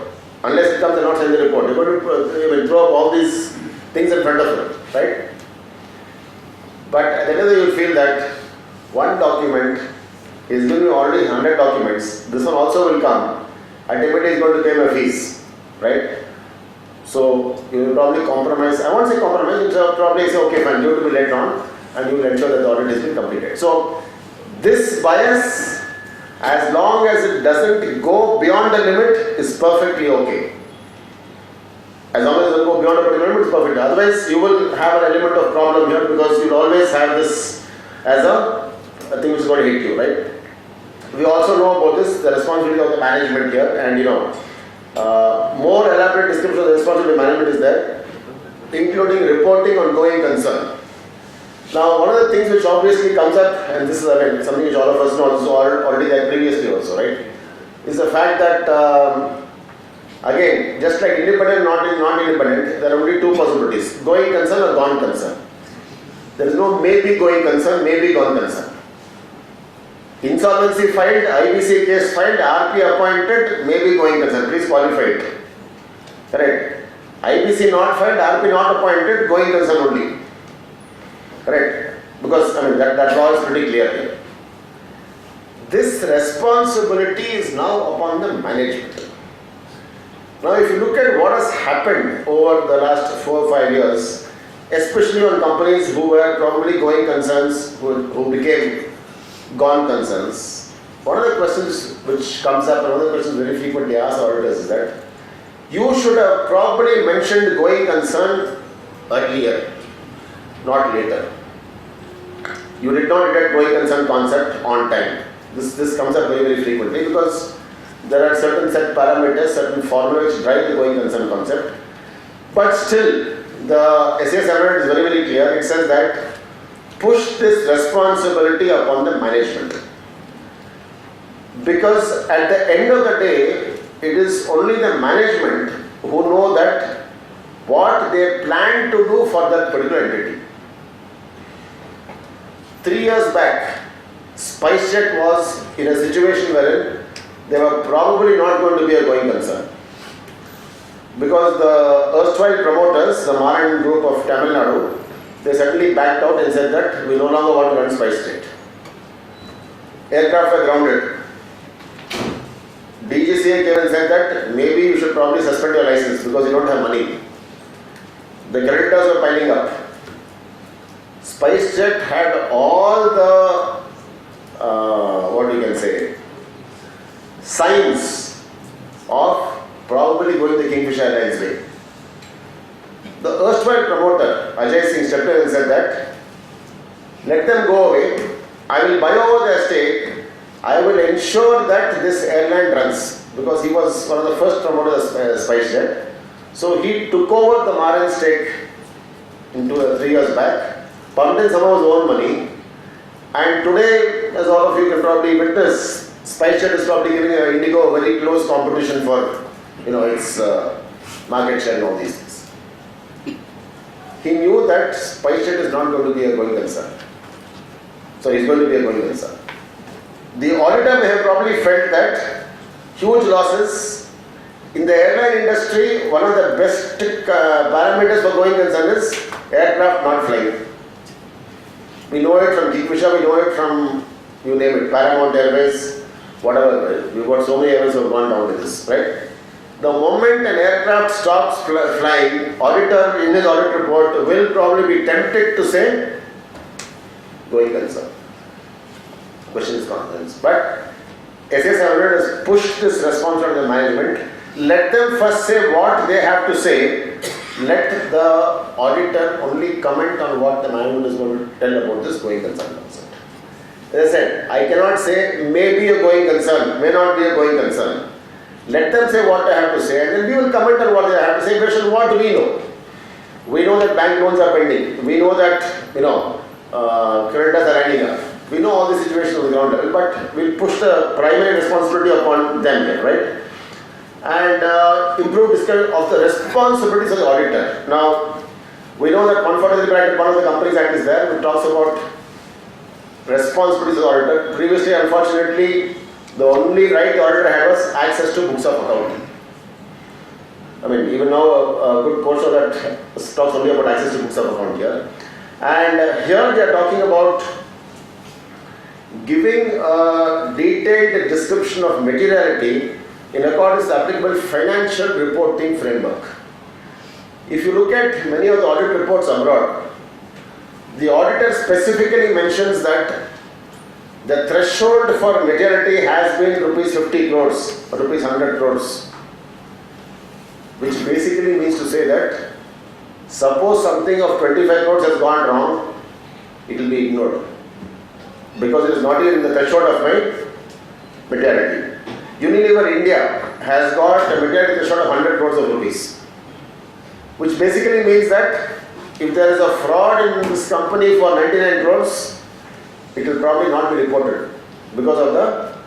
Unless it comes, I will not sign the report. You are going to throw up all these things in front of you, right? But at the end of the day, you will feel that one document is giving you already 100 documents. This one also will come. Ultimately, is going to pay my fees, right? So you will probably compromise. I won't say compromise. You will probably say, okay, fine, you have to be later on, and you will ensure that the audit has been completed. So this bias, as long as it doesn't go beyond the limit, is perfectly okay. As long as it doesn't go beyond a particular limit, it's perfect. Otherwise, you will have an element of problem here because you will always have this as a thing which is going to hit you, right? We also know about this, the responsibility of the management here, and more elaborate description of the responsibility of management is there, including reporting on going concern. Now, one of the things which obviously comes up, and this is again something which all of us know also already there previously also, right, is the fact that again, just like independent, not independent, there are only two possibilities: going concern or gone concern. There is no maybe going concern, maybe gone concern. Insolvency filed, IBC case filed, RP appointed, maybe going concern. Please qualify it. Correct. IBC not filed, RP not appointed, going concern only. Correct. Because that law is pretty clear here. This responsibility is now upon the management. Now, if you look at what has happened over the last 4 or 5 years, especially on companies who were probably going concerns, who became gone concerns, one of the questions which comes up, and one of the questions very frequently asked auditors is that you should have probably mentioned going concern earlier, not later. You did not detect going concern concept on time. This comes up very, very frequently because there are certain set parameters, certain formula which drive the going concern concept. But still, the SAS standard is very, very clear. It says that push this responsibility upon the management. Because at the end of the day, it is only the management who know that what they plan to do for that particular entity. 3 years back, SpiceJet was in a situation wherein they were probably not going to be a going concern. Because the erstwhile promoters, the Mohan group of Tamil Nadu, they suddenly backed out and said that we no longer want to run SpiceJet. Aircraft were grounded. DGCA came and said that maybe you should probably suspend your license because you don't have money. The creditors were piling up. SpiceJet had all the, what we can say, signs of probably going the Kingfisher Airlines way. The erstwhile promoter, Ajay Singh, stepped in and said that, let them go away, I will buy over their stake, I will ensure that this airline runs, because he was one of the first promoters of SpiceJet. So he took over the Maran stake into 3 years back, pumped in some of his own money, And today, as all of you can probably witness, SpiceJet is probably giving Indigo a very close competition for, its market share and all these things. He knew that SpiceJet is not going to be a going concern. So he's going to be a going concern. The auditor may have probably felt that huge losses in the airline industry. One of the best parameters for going concern is aircraft not flying. We know it from Kingfisher, we know it from, you name it, Paramount Airways, whatever. We've got so many airways who have gone down with this, right? The moment an aircraft stops flying, auditor in his audit report will probably be tempted to say going concern. Question is confidence. But SA700 has pushed this response from the management. Let them first say what they have to say. Let the auditor only comment on what the management is going to tell about this going concern concept. As I said, I cannot say may be a going concern, may not be a going concern. Let them say what they have to say, and then we will comment on what they have to say. Question, what do we know? We know that bank loans are pending. We know that, creditors are lining up. We know all the situations on the ground level, but we'll push the primary responsibility upon them here, right? And improve discussion of the responsibilities of the auditor. Now, we know that 143 bracket 1 of the Companies Act is there, which talks about responsibilities of the auditor. Previously, unfortunately, the only right the auditor had was access to books of accounting. I mean, even now, a good portion of that talks only about access to books of account here. And here they are talking about giving a detailed description of materiality in accordance with the applicable financial reporting framework. If you look at many of the audit reports abroad, the auditor specifically mentions that the threshold for materiality has been rupees 50 crores or rupees 100 crores, which basically means to say that suppose something of 25 crores has gone wrong, it will be ignored because it is not even in the threshold of my materiality. Unilever India has got a materiality threshold of 100 crores of rupees, which basically means that if there is a fraud in this company for 99 crores, it will probably not be reported because of the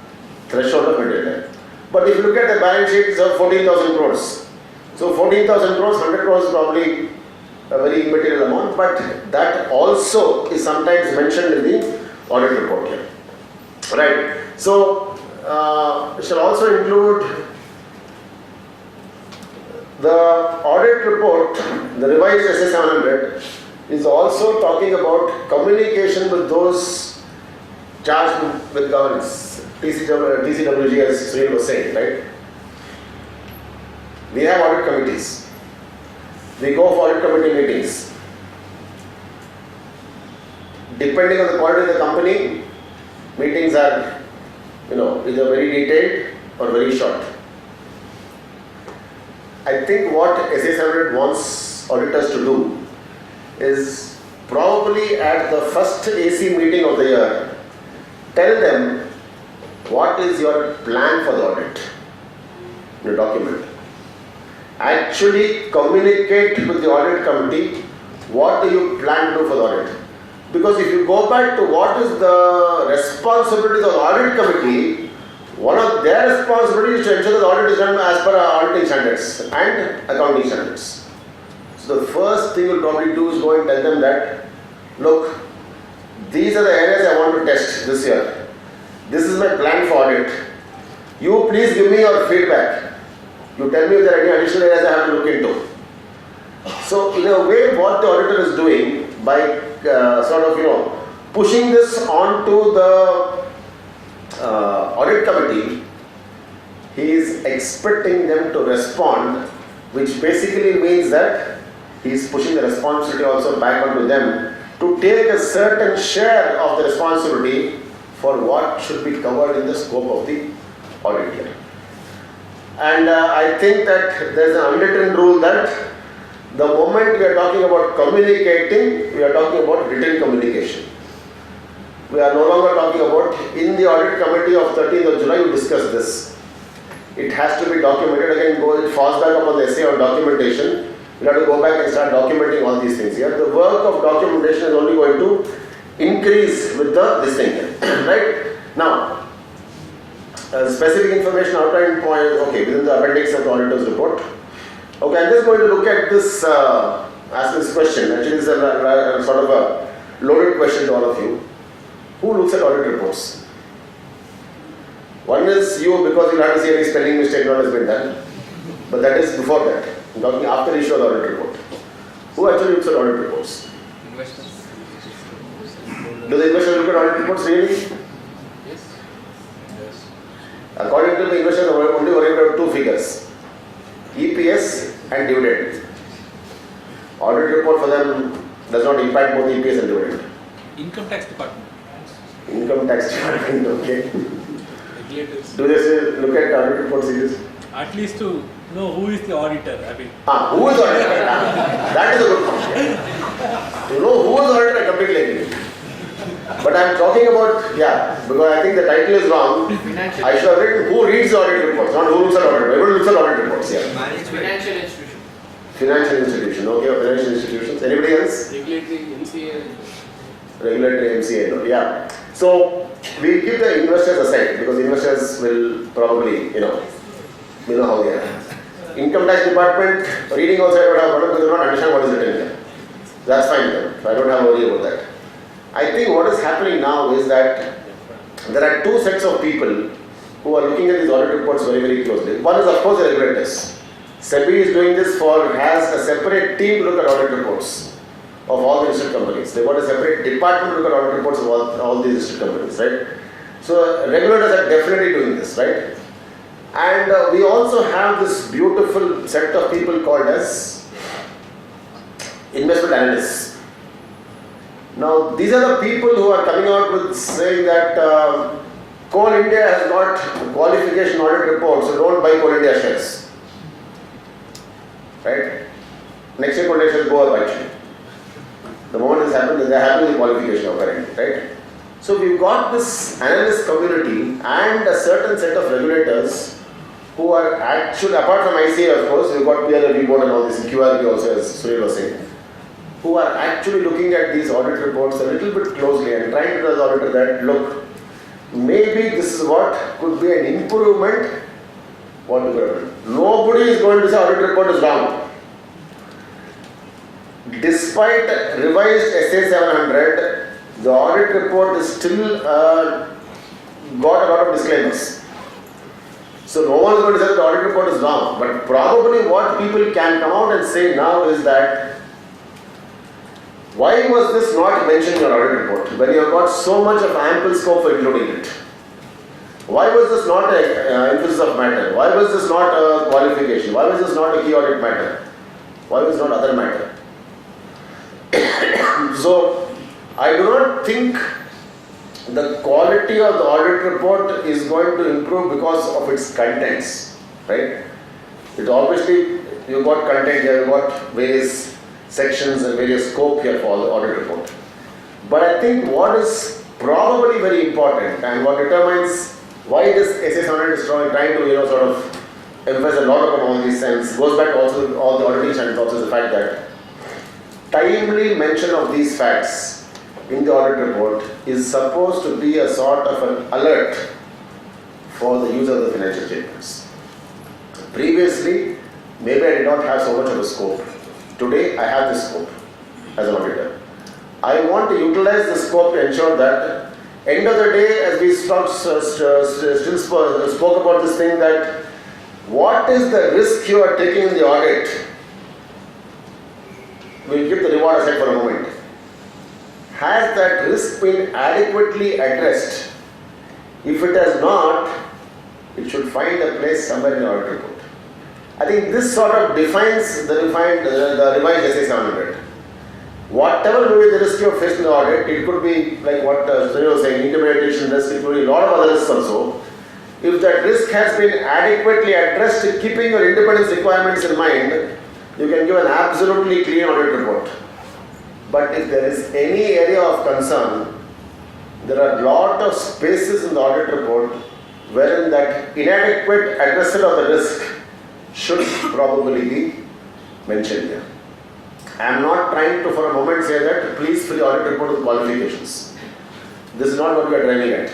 threshold of materiality. But if you look at the balance sheet, it's of 14,000 crores. So 14,000 crores, 100 crores is probably a very immaterial amount, but that also is sometimes mentioned in the audit report here. Right. So it shall also include the audit report, the revised SA700 is also talking about communication with those charged with governance, TCWG as Sunil was saying, right? We have audit committees. We go for audit committee meetings. Depending on the quality of the company, meetings are, either very detailed or very short. I think what SA700 wants auditors to do is probably at the first AC meeting of the year, tell them what is your plan for the audit in a document. Actually communicate with the audit committee what do you plan to do for the audit. Because if you go back to what is the responsibilities of the audit committee, one of their responsibilities is to ensure that the audit is done as per our auditing standards and accounting standards. So the first thing you'll probably do is go and tell them that, look, these are the areas I want to test this year. This is my plan for audit. You please give me your feedback. You tell me if there are any additional areas I have to look into. So in a way, what the auditor is doing by pushing this onto the audit committee, he is expecting them to respond, which basically means that he is pushing the responsibility also back onto them to take a certain share of the responsibility for what should be covered in the scope of the audit year. And I think that there is an unwritten rule that the moment we are talking about communicating, we are talking about written communication. We are no longer talking about in the audit committee of 13th of July, we discuss this. It has to be documented. Again, it falls back upon the essay on documentation. We have to go back and start documenting all these things here. The work of documentation is only going to increase with the this thing, right? Now, specific information outline point, okay, within the appendix of the auditor's report. Okay, I'm just going to look at this, ask this question. Actually, it's a sort of a loaded question to all of you. Who looks at audit reports? One is you, because you have to see any spelling mistake not has been done. But that is before that. I'm talking after issue of the audit report. Who actually looks at audit reports? Investors. Do the investors look at audit reports really? Yes. Yes. According to the investors, are only worried about two figures: EPS and dividend. Audit report for them does not impact both EPS and dividend. Income tax department. Income tax department, okay. Regulators. Do they look at audit report seriously? At least to know who is the auditor. I mean, Who is auditor? That is a good point. To know who is auditor, I completely agree. But I am talking about, because I think the title is wrong. I should have written who reads the audit reports, not who looks at audit. Everyone looks at audit reports, Financial institution. Financial institution, okay, financial institutions. Anybody else? Regulatory, MCA. Regulatory MCA, no, yeah. So we keep the investors aside because investors will probably, we know how they are. Income tax department, reading also I would have problem because they do not understand what is written here. That's fine then. So I don't have a worry about that. I think what is happening now is that there are two sets of people who are looking at these audit reports very, very closely. One is of course the regulators. SEBI is doing this has a separate team to look at audit reports of all the listed companies. They've got a separate department to look at audit reports of all these listed companies, right? So regulators are definitely doing this, right? And we also have this beautiful set of people called as investment analysts. Now, these are the people who are coming out with saying that Coal India has got qualification audit report, so don't buy Coal India shares. Right? Next year, Coal India shares go up actually. The moment this happens, they are happy with the qualification apparently, right? So we've got this analyst community and a certain set of regulators who are actually, apart from ICA of course, we've got peer review board and all this, QRB also, as Sunil was saying, who are actually looking at these audit reports a little bit closely and trying to tell the auditor that, look, maybe this is what could be an improvement. What to do? Nobody is going to say audit report is wrong. Despite revised SA 700, the audit report is still got a lot of disclaimers. So no one is going to say the audit report is wrong. But probably what people can come out and say now is that, why was this not mentioned in your audit report when you have got so much of ample scope for including it? Why was this not an emphasis of matter? Why was this not a qualification? Why was this not a key audit matter? Why was it not other matter? So, I do not think the quality of the audit report is going to improve because of its contents, right? It obviously, you've got content here, you've got various sections and various scope here for the audit report. But I think what is probably very important and what determines why this SA 700 is trying to sort of emphasize a lot upon all these things goes back also to all the auditing standards, also the fact that timely mention of these facts in the audit report is supposed to be a sort of an alert for the user of the financial statements. Previously, maybe I did not have so much of a scope. Today, I have this scope as an auditor. I want to utilize the scope to ensure that, end of the day, as we spoke about this thing, that what is the risk you are taking in the audit? We'll keep the reward aside for a moment. Has that risk been adequately addressed? If it has not, it should find a place somewhere in the audit report. I think this sort of defines the revised SA 700. Whatever may be the risk you have faced in the audit, it could be like what Sunil was saying, intermediation risk, it could be a lot of other risks also. If that risk has been adequately addressed, keeping your independence requirements in mind, you can give an absolutely clean audit report. But if there is any area of concern, there are a lot of spaces in the audit report wherein that inadequate addressal of the risk should probably be mentioned here. I am not trying to for a moment say that please fill the audit report with qualifications. This is not what we are driving at.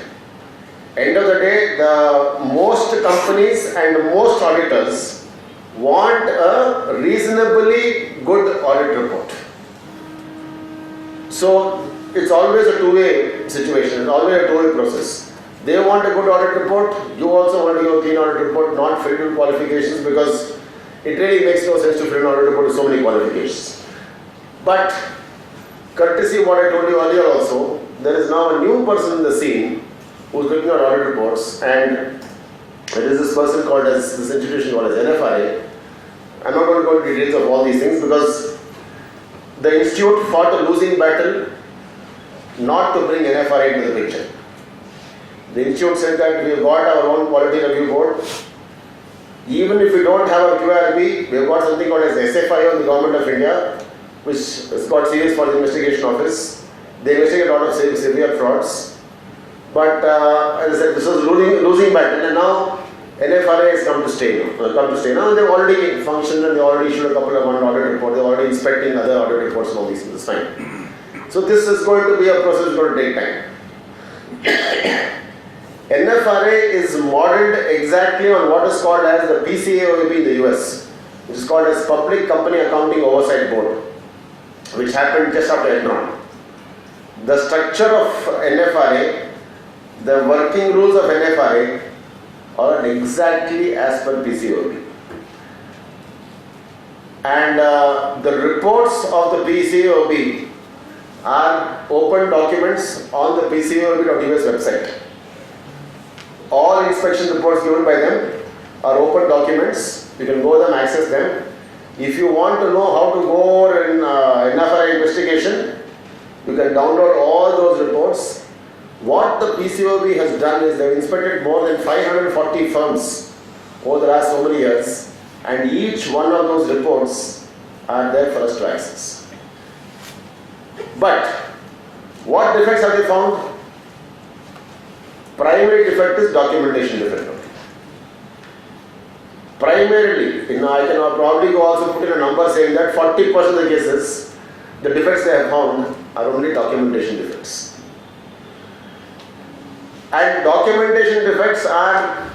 End of the day, the most companies and most auditors want a reasonably good audit report. So it's always a two-way situation, it's always a two-way process. They want a good audit report, you also want to give a clean audit report, not filled with qualifications, because it really makes no sense to fill an audit report with so many qualifications. But courtesy what I told you earlier also, there is now a new person in the scene who is looking at audit reports, and there is this person called as, this institution called as NFRA. I'm not going to go into details of all these things because the institute fought a losing battle not to bring NFRA into the picture. The institute said that we have got our own quality review board. Even if we don't have a QRB, we have got something called as SFIO in the Government of India, which is called Serious Fraud Investigation Office. They investigate a lot of severe frauds. But as I said, this was a losing battle, and now NFRA has come to stay now. They've already functioned and they already issued a couple of audit reports. They're already inspecting other audit reports and all these things. It's fine. So this is going to be a process that's going to take time. NFRA is modeled exactly on what is called as the PCAOB in the US, which is called as Public Company Accounting Oversight Board, which happened just after Enron. The structure of NFRA, the working rules of NFRA are exactly as per PCAOB. And the reports of the PCAOB are open documents on the PCAOB.us website. All inspection reports given by them are open documents. You can go them, access them. If you want to know how to go over in NFRA investigation, you can download all those reports. What the PCAOB has done is they've inspected more than 540 firms over the last so many years, and each one of those reports are there for us to access. But what defects have they found? Primary defect is documentation defect. Primarily, I can probably also put in a number saying that 40% of the cases, the defects they have found are only documentation defects. And documentation defects are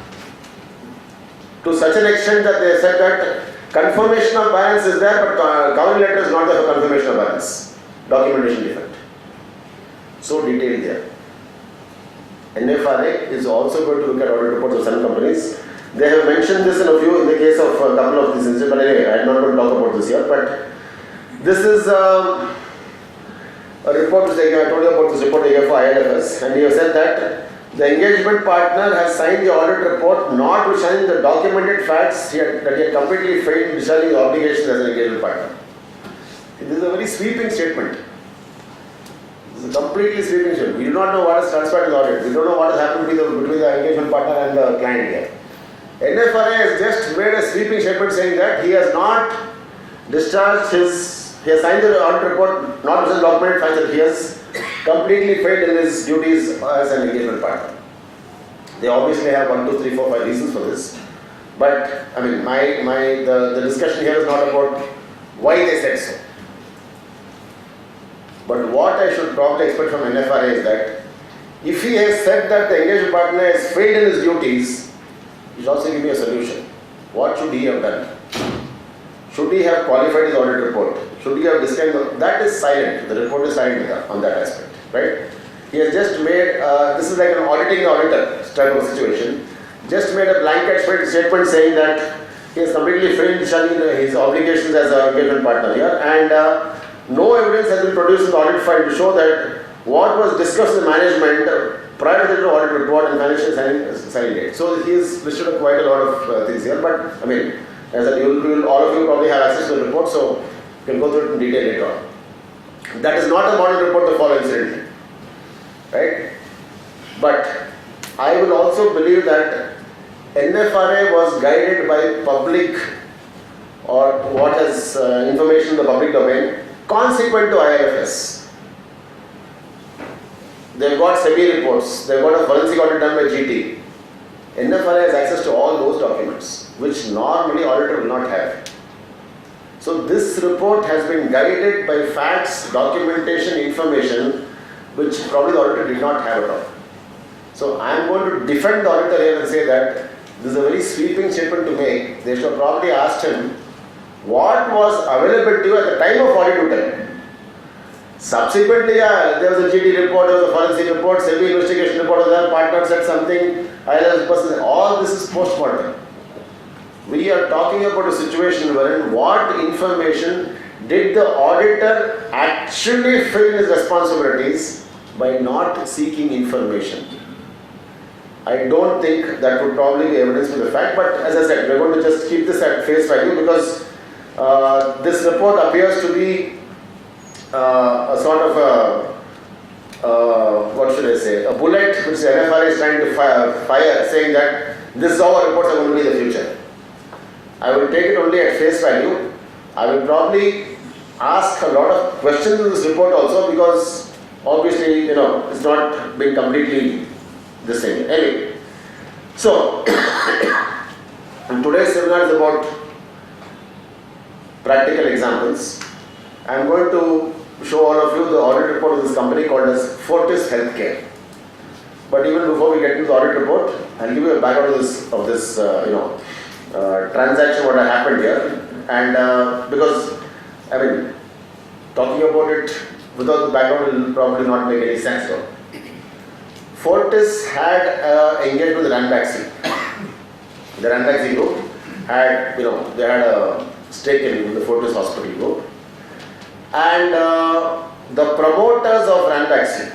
to such an extent that they said that confirmation of balance is there, but covering letter is not there for confirmation of balance. Documentation defect. So detailed there. NFRA is also going to look at audit reports of some companies. They have mentioned this in the case of a couple of these instances, but anyway, I'm not going to talk about this here. But this is a report which I told you about, this report here for ILFS, and he has said that the engagement partner has signed the audit report notwithstanding the documented facts that he had completely failed in discharging the obligations as an engagement partner. This is a very sweeping statement. This is a completely sweeping statement. We do not know what has transpired in the audit. We don't know what has happened between the engagement partner and the client here. NFRA has just made a sweeping statement saying that he has not discharged he has signed the audit report, not with the documented facts that he has completely failed in his duties as an engagement partner. They obviously have 1, 2, 3, 4, 5 reasons for this. But I mean, the discussion here is not about why they said so. But what I should probably expect from NFRA is that if he has said that the engagement partner has failed in his duties, he should also give me a solution. What should he have done? Should he have qualified his audit report? Should he have disclaimed? That is silent. The report is silent on that aspect, right? He has just made, this is like an auditing the auditor type of situation, just made a blanket statement saying that he has completely failed in discharging his obligations as an engagement partner here, and no evidence has been produced in the audit file to show that what was discussed in the management prior to the audit report and financial signing date. So he has listed quite a lot of things here, but I mean, as I all of you probably have access to the report, so you can go through it in detail later on. That is not a model report to follow incidentally, right? But I will also believe that NFRA was guided by public or what is information in the public domain consequent to ILFS. They've got SEBI reports, they've got a forensic audit done by GT. NFRA has access to all those documents, which normally auditor will not have. So this report has been guided by facts, documentation, information which probably the auditor did not have at all. So I am going to defend the auditor here and say that this is a very sweeping statement to make. They should have probably asked him what was available to you at the time of audit to tell. Subsequently, there was a GD report, there was a forensic report, SEBI investigation report, the partner said something, person, all this is post-mortem. We are talking about a situation wherein what information did the auditor actually fill his responsibilities by not seeking information. I don't think that would probably be evidence for the fact, but as I said, we're going to just keep this at face value because this report appears to be a sort of what should I say, a bullet which the NFRA is trying to fire saying that this is how our reports are going to be in the future. I will take it only at face value. I will probably ask a lot of questions in this report also because obviously, it's not been completely the same. Anyway, so today's seminar is about practical examples. I am going to show all of you the audit report of this company called as Fortis Healthcare. But even before we get into the audit report, I'll give you a background of this transaction, what happened here. And because, talking about it without the background will probably not make any sense though. Fortis had engaged with the Ranbaxy. The Ranbaxy group had, they had a stake in the Fortis Hospital group. And the promoters of Ranbaxy,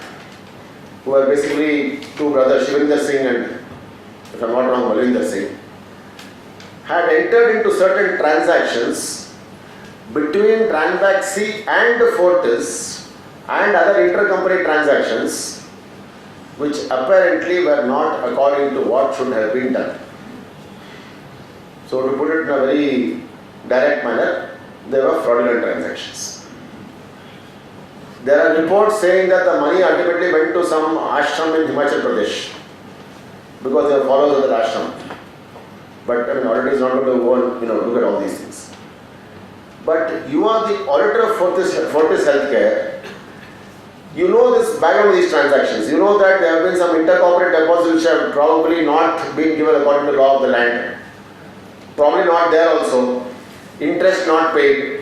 who were basically two brothers, Shivinder Singh and, if I'm not wrong, Malvinder Singh, had entered into certain transactions between Ranbaxy and Fortis and other intercompany transactions which apparently were not according to what should have been done. So to put it in a very direct manner, they were fraudulent transactions. There are reports saying that the money ultimately went to some ashram in Himachal Pradesh because they are followers of that ashram. But auditor is not going to go and look at all these things. But you are the auditor of Fortis Healthcare. You know this background of these transactions. You know that there have been some intercorporate deposits which have probably not been given according to the law of the land. Probably not there also. Interest not paid.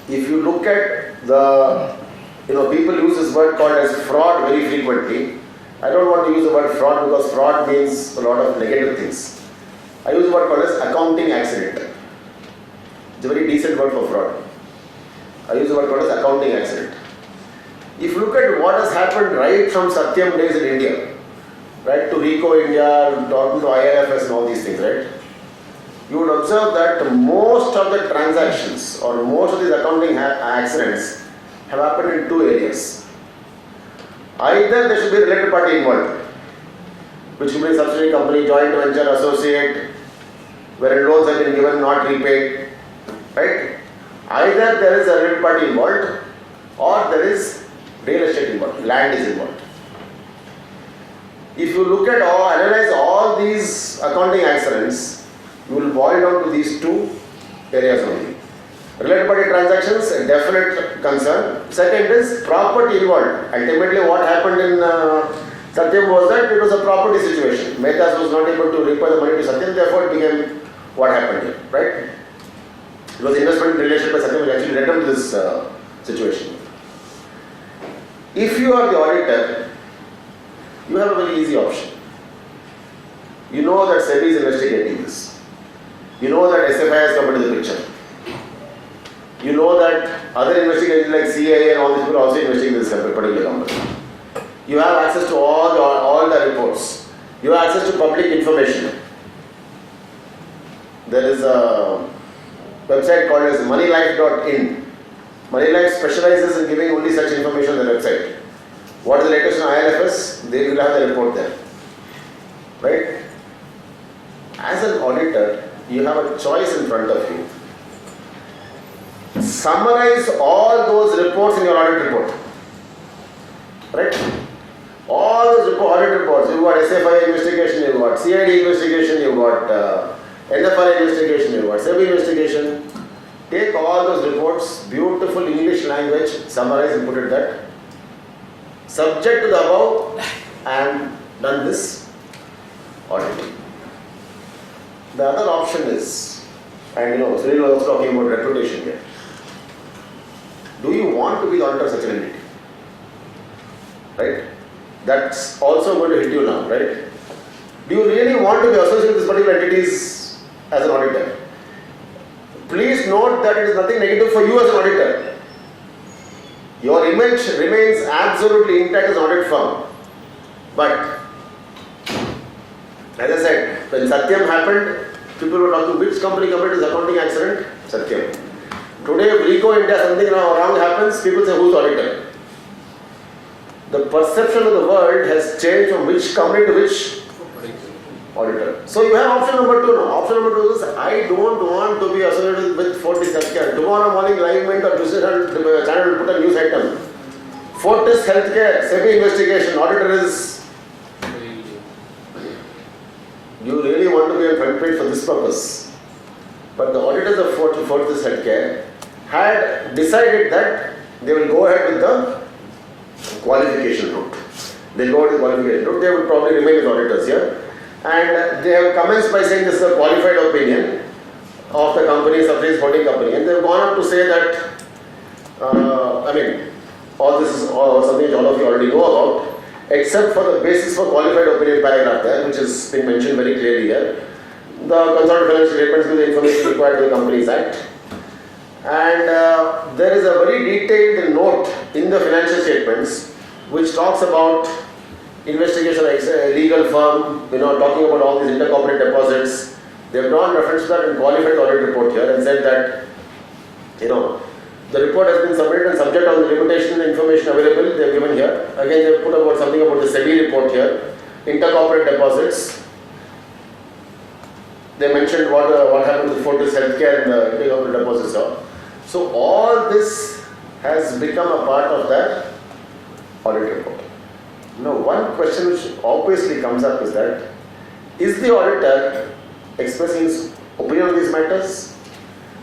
If you look at the, people use this word called as fraud very frequently. I don't want to use the word fraud because fraud means a lot of negative things. I use the word called as accounting accident. It's a very decent word for fraud. I use the word called as accounting accident. If you look at what has happened right from Satyam days in India, right, to RICO India, talking to ILFS and all these things, right? You would observe that most of the transactions or most of these accounting accidents have happened in two areas. Either there should be a related party involved, which could be a subsidiary company, joint venture, associate, wherein loans have been given, not repaid, right? Either there is a related party involved or there is real estate involved, land is involved. If you look at analyze all these accounting accidents, you will boil down to these two areas only. Related party transactions, a definite concern. Second is property involved. Ultimately what happened in Satyam was that it was a property situation. Mehtas was not able to repay the money to Satyam, therefore it became what happened here, right? It was investment relationship by Satyam which actually led them to this situation. If you are the auditor, you have a very easy option. You know that SEBI is investigating this. You know that SFI has come into the picture. You know that other investigations like CIA and all these people are also investigating this particular company. You have access to all the reports. You have access to public information. There is a website called as moneylife.in. Moneylife specializes in giving only such information on their website. What is the latest on ILFS? They will have the report there. Right? As an auditor, you have a choice in front of you. Summarize all those reports in your audit report. Right? All those audit reports, you've got SFI investigation, you've got CID investigation, you've got NFRA investigation, you've got SEBI investigation. take all those reports, beautiful English language, summarize and put it that. Subject to the above, I am done this audit. The other option is, and Sunil was also talking about reputation here. Do you want to be the auditor of such an entity? Right? That's also going to hit you now, right? Do you really want to be associated with this particular entities as an auditor? Please note that it is nothing negative for you as an auditor. Your image remains absolutely intact as an audit firm. But, as I said, when Satyam happened, people were talking, which company committed this accounting accident? Satyam. Today, if Rico India something wrong happens, people say, who's auditor? The perception of the world has changed from which company to which auditor. So you have option number 2 now. Option number 2 is, I don't want to be associated with Fortis Healthcare. Tomorrow morning, Live Mint or Business Channel will put a news item. Fortis Healthcare, SEBI investigation, auditor is. You really want to be on front page for this purpose. But the auditors of Fortis Healthcare had decided that they will go ahead with the qualification route. They'll go with the qualification route. They will probably remain as auditors here. And they have commenced by saying this is a qualified opinion of the company, subsidiary holding company. And they have gone on to say that, all this is something which all of you already know about, except for the basis for qualified opinion paragraph there, which has been mentioned very clearly here. The consolidated financial statements give the information required to the Companies Act. And there is a very detailed note in the financial statements which talks about investigation of a legal firm, talking about all these intercorporate deposits. They have drawn reference to that and qualified the audit report here and said that, the report has been submitted and subject on the limitation and information available, they have given here. Again, they have put about something about the SEBI report here, intercorporate deposits. They mentioned what happened with Fortis Healthcare and the intercorporate deposits. So all this has become a part of that audit report. Now, one question which obviously comes up is that, is the auditor expressing his opinion on these matters?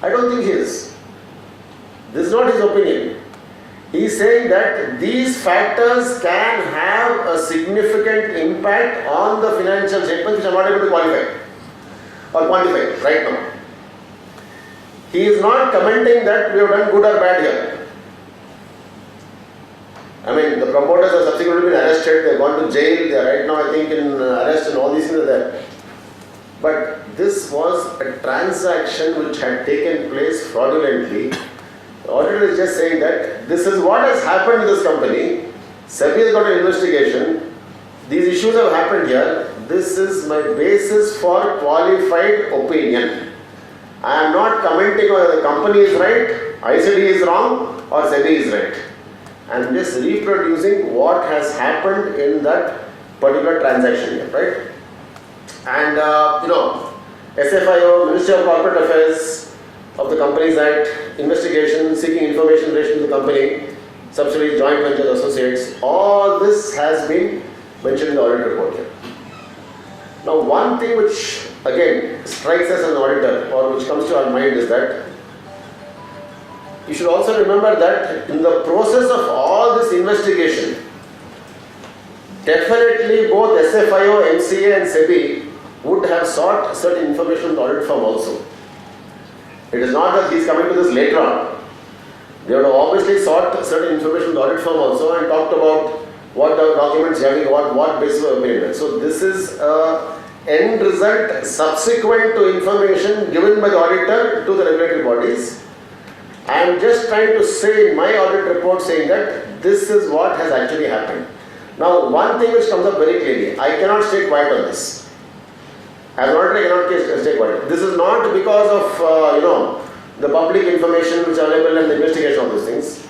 I don't think he is. This is not his opinion. He is saying that these factors can have a significant impact on the financial statements which are not able to qualify or quantify right now. He is not commenting that we have done good or bad here. The promoters have subsequently been arrested, they have gone to jail, they are right now I think in arrest and all these things are there. But this was a transaction which had taken place fraudulently. The auditor is just saying that this is what has happened to this company. SEBI has got an investigation. These issues have happened here. This is my basis for qualified opinion. I am not commenting whether the company is right, ICD is wrong or SEBI is right. I am just reproducing what has happened in that particular transaction here, right? And SFIO, Ministry of Corporate Affairs of the Companies Act, investigation, seeking information in relation to the company, subsidiaries, joint ventures, associates, all this has been mentioned in the audit report here. Now, one thing which again strikes us as an auditor or which comes to our mind is that you should also remember that in the process of all this investigation, definitely both SFIO, MCA and SEBI would have sought certain information from the audit firm also. It is not that he is coming to this later on. They would have obviously sought certain information from the audit firm also and talked about what the documents having, what basis of opinion. So this is a end result subsequent to information given by the auditor to the regulatory bodies. I am just trying to say in my audit report saying that this is what has actually happened. Now, one thing which comes up very clearly, I cannot stay quiet on this. As an auditor, I cannot stay quiet. This is not because of the public information which is available and the investigation of these things.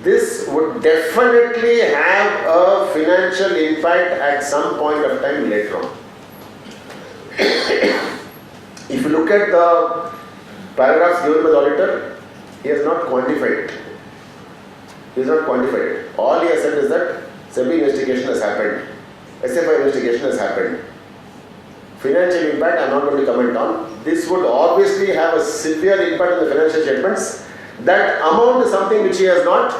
This would definitely have a financial impact at some point of time later on. If you look at the paragraphs given by the auditor, he has not quantified it. He has not quantified it. All he has said is that SEBI investigation has happened. SFI investigation has happened. Financial impact I am not going to comment on. This would obviously have a severe impact on the financial statements. That amount is something which he has not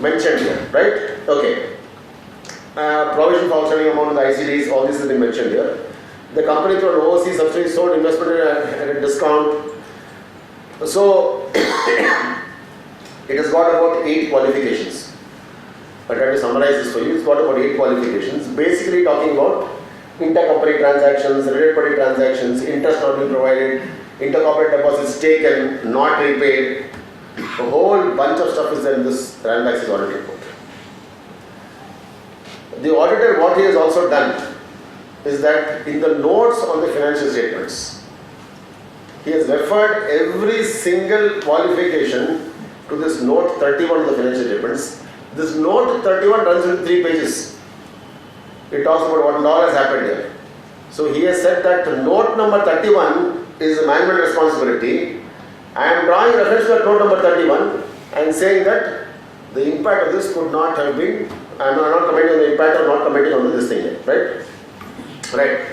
mentioned here, right? Okay. Provision for outstanding amount of the ICDs, all this has been mentioned here. The company through an overseas subsidiary sold investment at a discount. So, it has got about 8 qualifications. I try to summarize this for you. It's got about 8 qualifications. Basically talking about intercompany transactions, related party transactions, interest not being provided, intercorporate deposits taken, not repaid. A whole bunch of stuff is there in this Transaxis audit report. The auditor, what he has also done is that in the notes on the financial statements, he has referred every single qualification to this note 31 of the financial statements. This note 31 runs into 3 pages. It talks about what all has happened here. So he has said that note number 31 is a management responsibility. I am drawing reference to note number 31 and saying that the impact of this could not have been, I am not commenting on the impact or not commenting on this thing here, right? Right.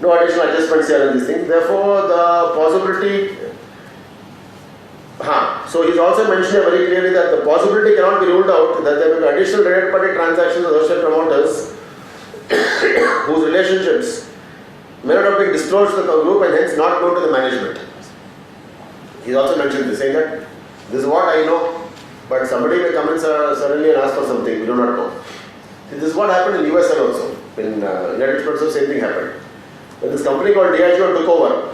No additional adjustments here in these things. Therefore, the possibility. So he's also mentioned very clearly that the possibility cannot be ruled out that there will be additional related party transactions with associate promoters whose relationships may not have been disclosed to the group and hence not known to the management. He also mentioned this, saying that this is what I know, but somebody may come in suddenly and ask for something we do not know. See, this is what happened in USL also. In United States also same thing happened. When this company called Diageo took over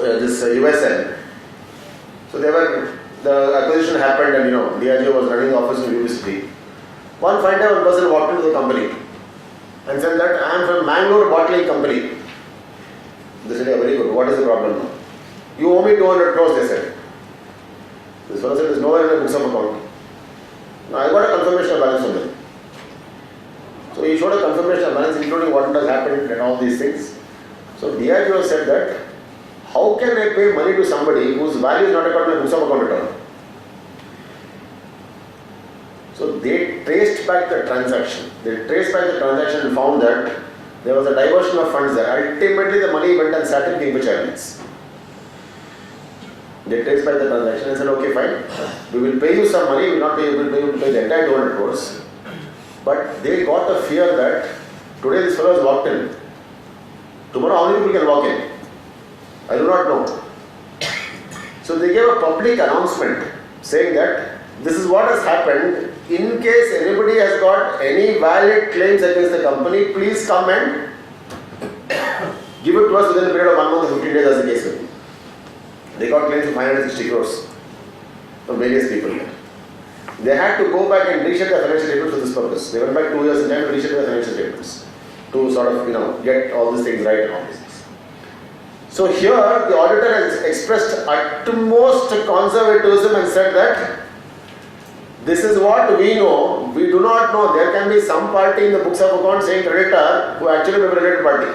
this USL, so the acquisition happened and Diageo was running the office in UBC. One fine day one person walked into the company and said that I am from Mangalore Bottling Company. They said, yeah, very good. What is the problem now? You owe me 200 crores, they said. This fellow said, there is nowhere in the books of account. Now I got a confirmation of balance from them. So he showed a confirmation of balance including what has happened and all these things. So Diageo said that, how can I pay money to somebody whose value is not according to the books of account at all? So they traced back the transaction. They traced back the transaction and found that there was a diversion of funds there. Ultimately the money went and sat in Kingfisher Airlines. They traced back the transaction and said, okay, fine, we will pay you some money, we will not be able to pay you to pay the entire 200 crores. But they got the fear that today this fellow has walked in. Tomorrow how many people can walk in? I do not know. So they gave a public announcement saying that this is what has happened. In case anybody has got any valid claims against the company, please come and give it to us within a period of 1 month or 15 days as the case may be. They got claims of 560 crores from various people. They had to go back and reshape their financial statements for this purpose. They went back 2 years in time to reshape their financial statements to sort of get all these things right and all these things. So here the auditor has expressed utmost conservatism and said that this is what we know. We do not know. There can be some party in the books of accounts saying creditor who actually may be a related party.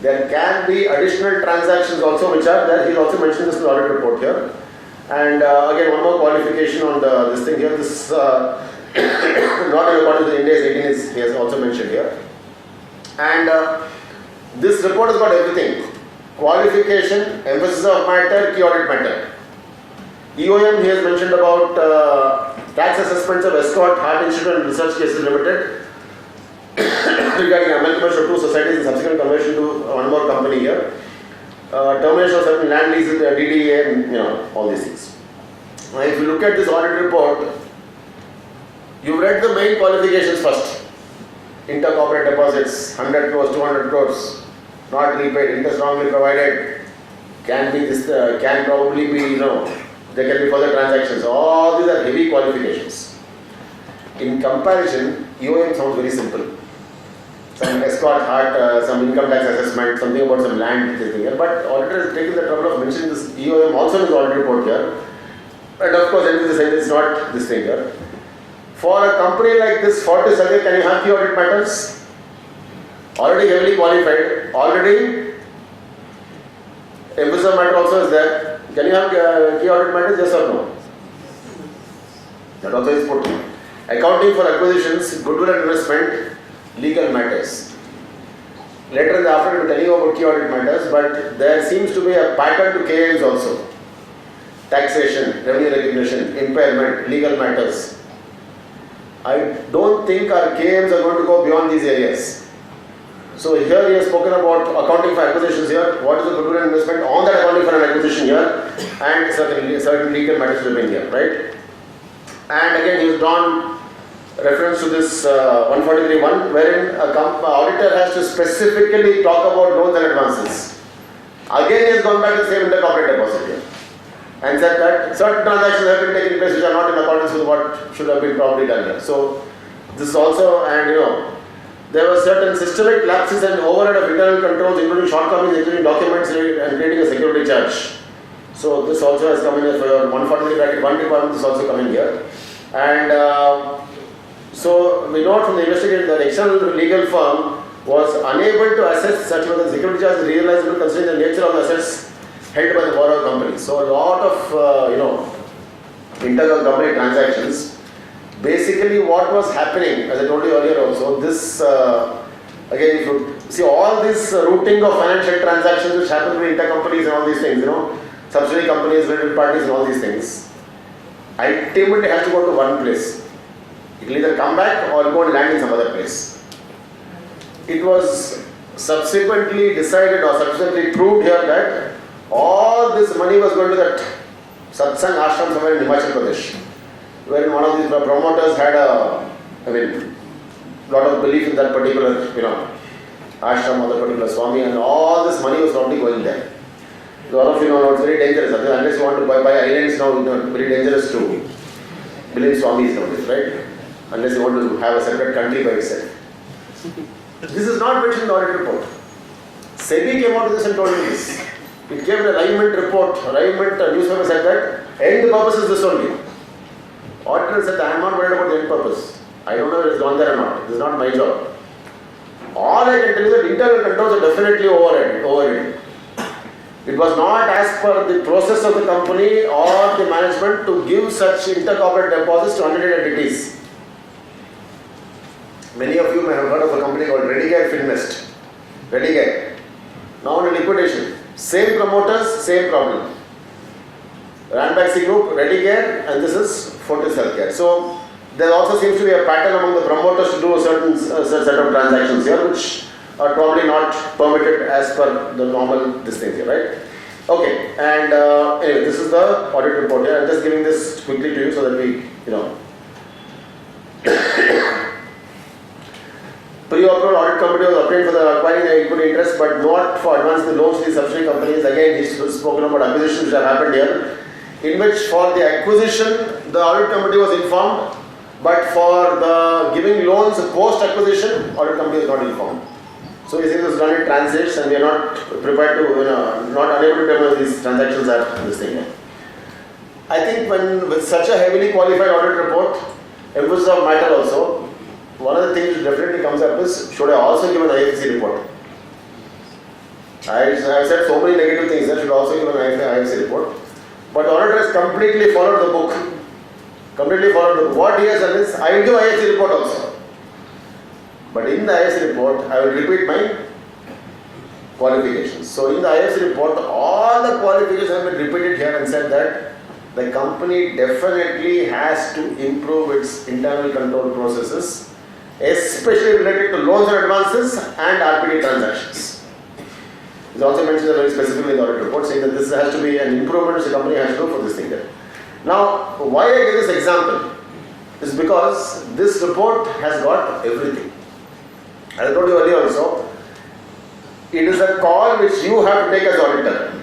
There can be additional transactions also which are there. He also mentioned this in the audit report here. And again, one more qualification on this thing here. This not in accordance with India's 18 is he has also mentioned here. And this report has got everything. Qualification, emphasis of matter, key audit matter. EOM he has mentioned about tax assessments of Escort, Heart Institute and Research Cases Limited regarding amalgamation of 2 societies and subsequent conversion to one more company here. Termination of certain land leases, DDA and all these things. Now if you look at this audit report, you read the main qualifications first. Intercorporate deposits, 100 crores, 200 crores, not repaid, interest wrongly provided, can be this, can probably be, there can be further transactions. All these are heavy qualifications. In comparison, EOM sounds very simple. Some Escort, Heart, some income tax assessment, something about some land, this thing here. But auditor has taken the trouble of mentioning this EOM also in his audit report here. And of course, it's not this thing here. For a company like this, Fortis, can you have key audit matters? Already heavily qualified, already emphasis of matter also is there. Can you have key audit matters, yes or no? That also is put. Accounting for acquisitions, goodwill and investment, legal matters. later in the afternoon to tell you about key audit matters, but there seems to be a pattern to KMs also. Taxation, revenue recognition, impairment, legal matters. I don't think our KMs are going to go beyond these areas. So here he has spoken about accounting for acquisitions here, what is the goodwill investment on that accounting for an acquisition here, and certain legal matters have been here, right? And again he has drawn reference to this 143.1 wherein a auditor has to specifically talk about loans and advances. Again he has gone back to the same intercorporate deposit here and said that certain transactions have been taking place which are not in accordance with what should have been probably done here. So this is also, and there were certain systemic lapses and overhead of internal controls, including shortcomings, including documents and creating a security charge. So this also has come in here for your 143 bracket 1 requirement is also coming here. And so we note from the investigation that the external legal firm was unable to assess such whether the security charge is realizable considering the nature of the assets held by the borrower company. So a lot of intercompany transactions. Basically what was happening, as I told you earlier also, this again if you see all this routing of financial transactions which happen between intercompanies and all these things, subsidiary companies, related parties and all these things, ultimately has to go to one place. It will either come back or go and land in some other place. It was subsequently decided or subsequently proved here that all this money was going to that satsang ashram somewhere in Himachal Pradesh, wherein one of these promoters had lot of belief in that particular, ashram or the particular Swami, and all this money was probably going there. So all of you know it's very dangerous. Unless you want to buy islands now, very dangerous to believe Swamis nowadays, right? Unless you want to have a separate country by itself. This is not mentioned in the audit report. SEBI came out with this and told me this. It gave an alignment report, newspaper said that end purpose is this only. Auditor said, I am not worried about the end purpose. I don't know if it is gone there or not. This is not my job. All I can tell you is that internal controls are definitely overridden. It was not as per the process of the company or the management to give such intercorporate deposits to unrelated entities. Many of you may have heard of a company called Redigare Finvest. Redigare. Now in liquidation. Same promoters, same problem. Ranbaxy Group, Redigare, and this is Fortis Healthcare. So there also seems to be a pattern among the promoters to do a certain set of transactions here, which are probably not permitted as per the normal thing here, right? Okay, and anyway, this is the audit report here. I'm just giving this quickly to you so that we, Pre-approval audit committee was obtained for the acquiring the equity interest, but not for advancing the loans to the subsidiary companies. Again, he's spoken about acquisitions which have happened here, in which for the acquisition, the audit committee was informed, but for the giving loans post-acquisition, audit committee was not informed. So he says it's done in transits and we are not prepared to, not unable to tell whether these transactions are this thing. I think with such a heavily qualified audit report, emphasis of matter also, one of the things that definitely comes up is, should I also give an IFC report? I have said so many negative things, I should also give an IFC report. But the auditor has completely followed the book. What he has done is, I will give IFC report also. But in the IFC report, I will repeat my qualifications. So in the IFC report, all the qualifications have been repeated here and said that the company definitely has to improve its internal control processes, especially related to loans and advances and RPD transactions. It's also mentioned very specifically in the audit report, saying that this has to be an improvement which the company has to do for this thing there. Now, why I give this example is because this report has got everything. As I told you earlier also, it is a call which you have to take as auditor.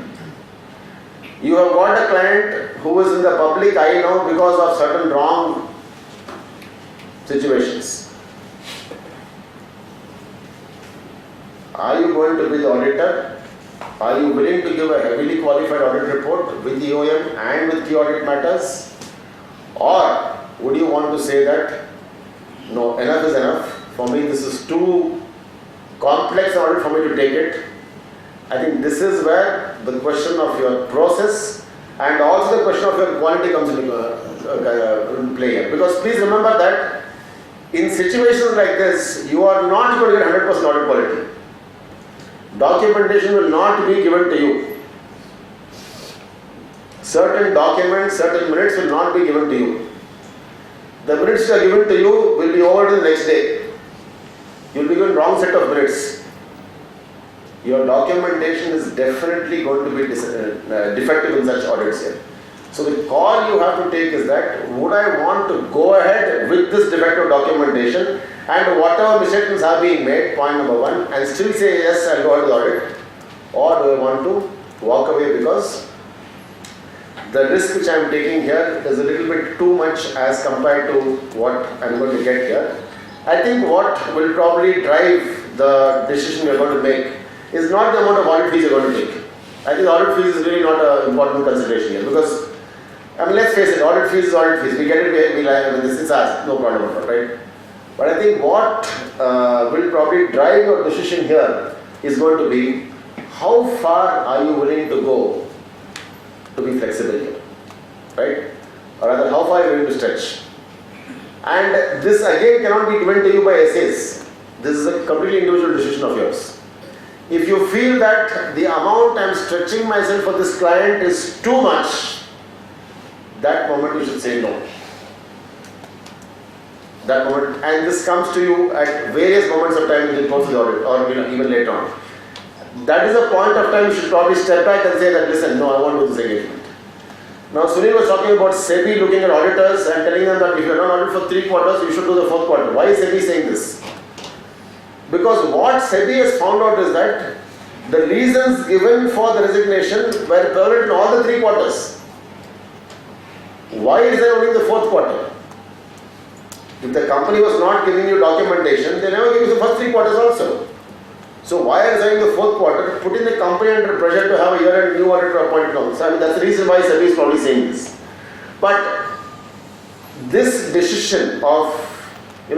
You have got a client who is in the public eye now because of certain wrong situations. Are you going to be the auditor? Are you willing to give a heavily qualified audit report with EOM and with key audit matters? Or would you want to say that, no, enough is enough, for me this is too complex audit for me to take it? I think this is where the question of your process and also the question of your quality comes into play here. Because please remember that in situations like this, you are not going to get 100% audit quality. documentation will not be given to you. Certain documents, certain minutes will not be given to you. The minutes that are given to you will be over to the next day. You will be given wrong set of minutes. Your documentation is definitely going to be defective in such audits here. So the call you have to take is that, would I want to go ahead with this defective documentation and whatever mistakes are being made, point number one, and still say yes, I'll go ahead with the audit, or do I want to walk away because the risk which I am taking here is a little bit too much as compared to what I am going to get here. I think what will probably drive the decision we are going to make is not the amount of audit fees you are going to take. I think audit fees is really not an important consideration here because, I mean, let's face it, audit fees is audit fees. We get it, we like, I mean, this is ours, no problem about it, right? But I think what will probably drive your decision here is going to be how far are you willing to go to be flexible here, right? Or rather, how far are you willing to stretch? And this again cannot be given to you by essays. This is a completely individual decision of yours. If you feel that the amount I am stretching myself for this client is too much, that moment you should say no. That moment, and this comes to you at various moments of time in the course of the audit, or even later on. That is a point of time you should probably step back and say that, listen, no, I won't do this engagement. Now Sunil was talking about SEBI looking at auditors and telling them that if you are not audited for 3 quarters, you should do the 4th quarter. Why is SEBI saying this? Because what SEBI has found out is that the reasons given for the resignation were prevalent in all the 3 quarters. Why is there only the 4th quarter? If the company was not giving you documentation, they never give you the first 3 quarters also. So why are they saying the 4th quarter, putting the company under pressure to have a year-end new auditor appointed on? So I mean, that's the reason why SEBI is probably saying this. But this decision of, the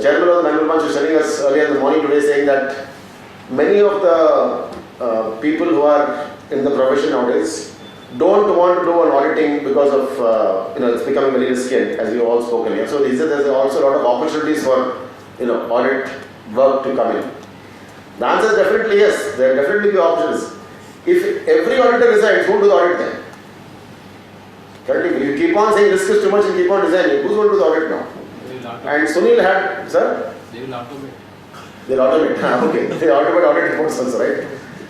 chairman of the manual bunch was telling us earlier in the morning today saying that many of the people who are in the profession nowadays don't want to do an auditing because of, it's becoming very risky, as we have all spoken here. So he said there's also a lot of opportunities for, audit work to come in. The answer is definitely yes, there will definitely be options. If every auditor resigns, who will do the audit then? Correct? If you keep on saying risk is too much and keep on resigning, who's going to do the audit now? And Sunil had, sir? They will automate. They'll automate, okay. They automate audit reports also, right?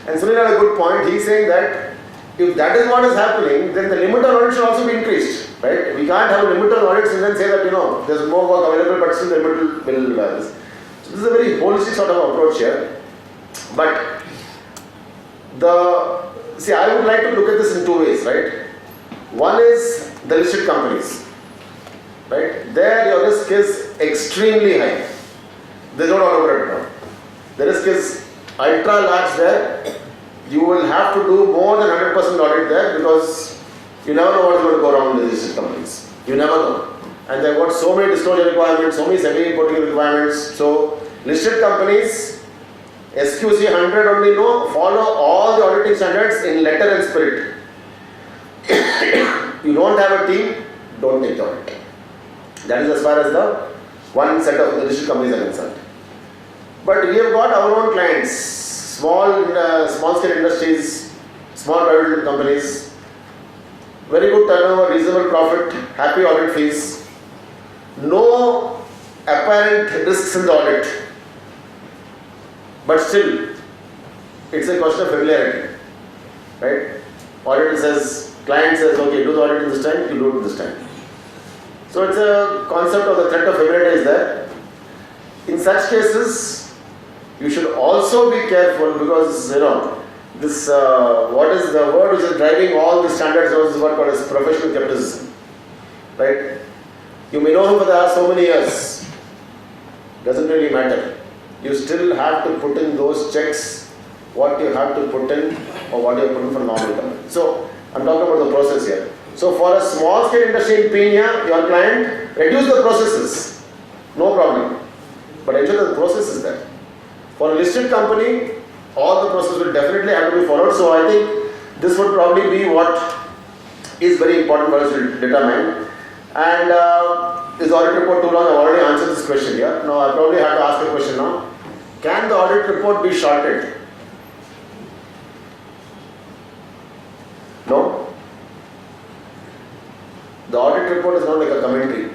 And Sunil had a good point. He's saying that if that is what is happening, then the limit on audit should also be increased, right? We can't have a limit on audits and then say that, there's more work available, but still the limit will so this is a very holistic sort of approach here. But I would like to look at this in 2 ways, right? One is the listed companies, right? There your risk is extremely high. There's no doubt about it now. The risk is ultra large there. You will have to do more than 100% audit there because you never know what is going to go wrong with these listed companies. You never know. And they've got so many disclosure requirements, so many SEBI reporting requirements. So listed companies, SQC 100 only follow all the auditing standards in letter and spirit. You don't have a team, don't take the audit. That is as far as the one set of the listed companies are concerned. But we have got our own clients, small scale industries, small private companies, very good turnover, reasonable profit, happy audit fees, no apparent risks in the audit. But still, it's a question of familiarity, right? Auditor says, client says, okay, do the audit this time, you do it this time. So it's a concept of the threat of familiarity is there. In such cases, you should also be careful because, this, what is the word which is driving all the standards is what called as professional skepticism, right? You may know him for the last so many years, doesn't really matter. You still have to put in those checks, what you have to put in or what you have put in for normal company. So, I'm talking about the process here. So, for a small scale industry in Pena, your client, reduce the processes, no problem. But ensure that the process is there. For a listed company, all the process will definitely have to be followed. So, I think this would probably be what is very important for us to determine. And is audit report too long? I've already answered this question here. Now, I probably have to ask a question now. Can the audit report be shorted? No. The audit report is not like a commentary.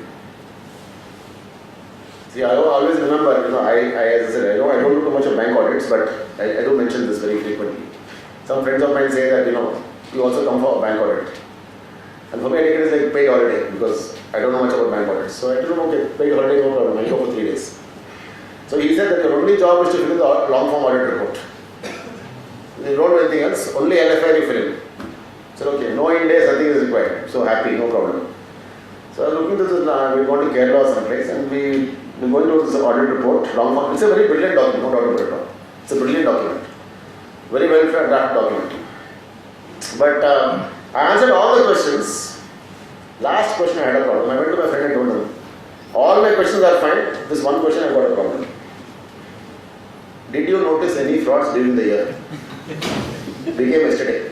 See, I always remember, as I said, I don't do too much of bank audits, but I do mention this very frequently. Some friends of mine say that, you also come for a bank audit. And for me, I take it as like paid holiday because I don't know much about bank audits. So I told him, okay, paid holiday, no problem, I'll go for 3 days. So he said that your only job is to fill in the long form audit report. You don't do anything else, only LFI you fill in. So okay, no Ind AS, nothing is required. So happy, no problem. So I was looking to this, we're going to Kerala or someplace and we're going to this audit report, long form. It's a very brilliant document, no doubt about it all. It's a brilliant document. Very well draft document. But I answered all the questions. Last question I had a problem. I went to my friend and told him, all my questions are fine, this one question I've got a problem. Did you notice any frauds during the year? They came yesterday.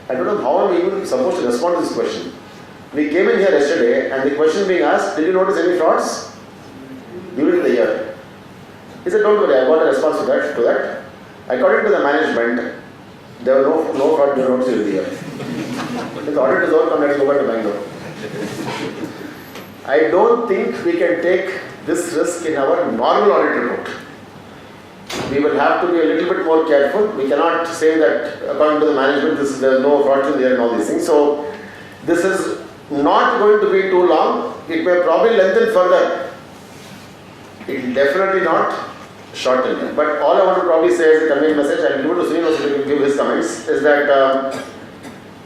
I don't know how I'm even supposed to respond to this question. We came in here yesterday and the question being asked, did you notice any frauds during the year? He said, don't worry, I got a response to that. According to the management, there were no fraud during the year. If the audit is over, come let's go back to Bangalore. I don't think we can take this risk in our normal audit report. We will have to be a little bit more careful. We cannot say that according to the management, there is no fraud in there and all these things. So this is not going to be too long. It may probably lengthen further. It will definitely not shorten. But all I want to probably say as a conveying message, I will give it to Sunil so he can give his comments, is that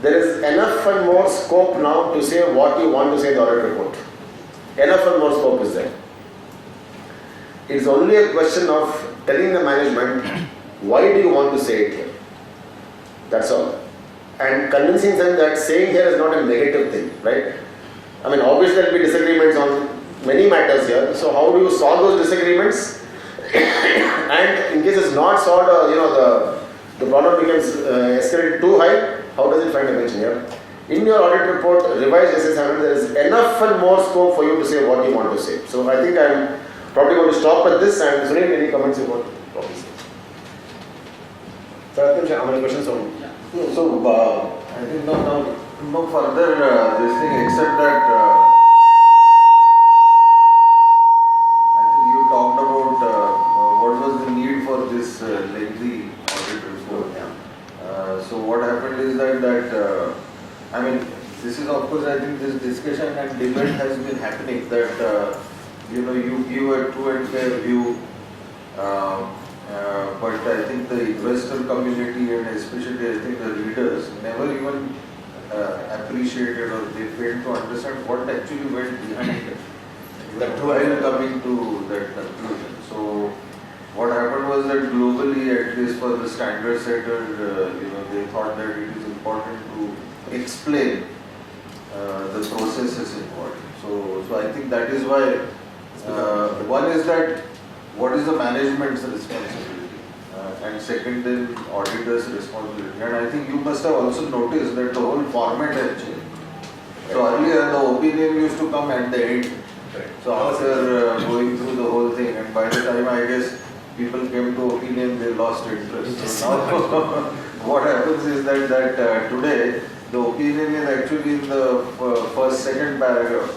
there is enough and more scope now to say what you want to say in the audit report. Enough and more scope is there. It is only a question of telling the management, why do you want to say it here? That's all. And convincing them that saying here is not a negative thing, right? I mean, obviously there will be disagreements on many matters here. So how do you solve those disagreements? And in case it's not solved, the problem becomes escalated too high, how does it find a mention here? In your audit report, revised SA700, there is enough and more scope for you to say what you want to say. So I think I'm probably going to stop at this, and Sunil, any comments you want to probably say? So I think how many questions on? So I think no further this thing except that I think you talked about what was the need for this lengthy audit report. So what happened is that I mean, this is of course I think this discussion and debate has been happening that you give a true and fair view, but I think the investor community and especially I think the readers never even appreciated or they failed to understand what actually went behind that while coming to that conclusion. So what happened was that globally, at least for the standard setter, they thought that it is important to explain the processes involved. So I think that is why one is that what is the management's responsibility, and second then auditor's responsibility. And I think you must have also noticed that the whole format has changed. So earlier the opinion used to come at the end. So after going through the whole thing, and by the time I guess people came to opinion, they lost interest. So now what happens is that today the opinion is actually in the first, second paragraph,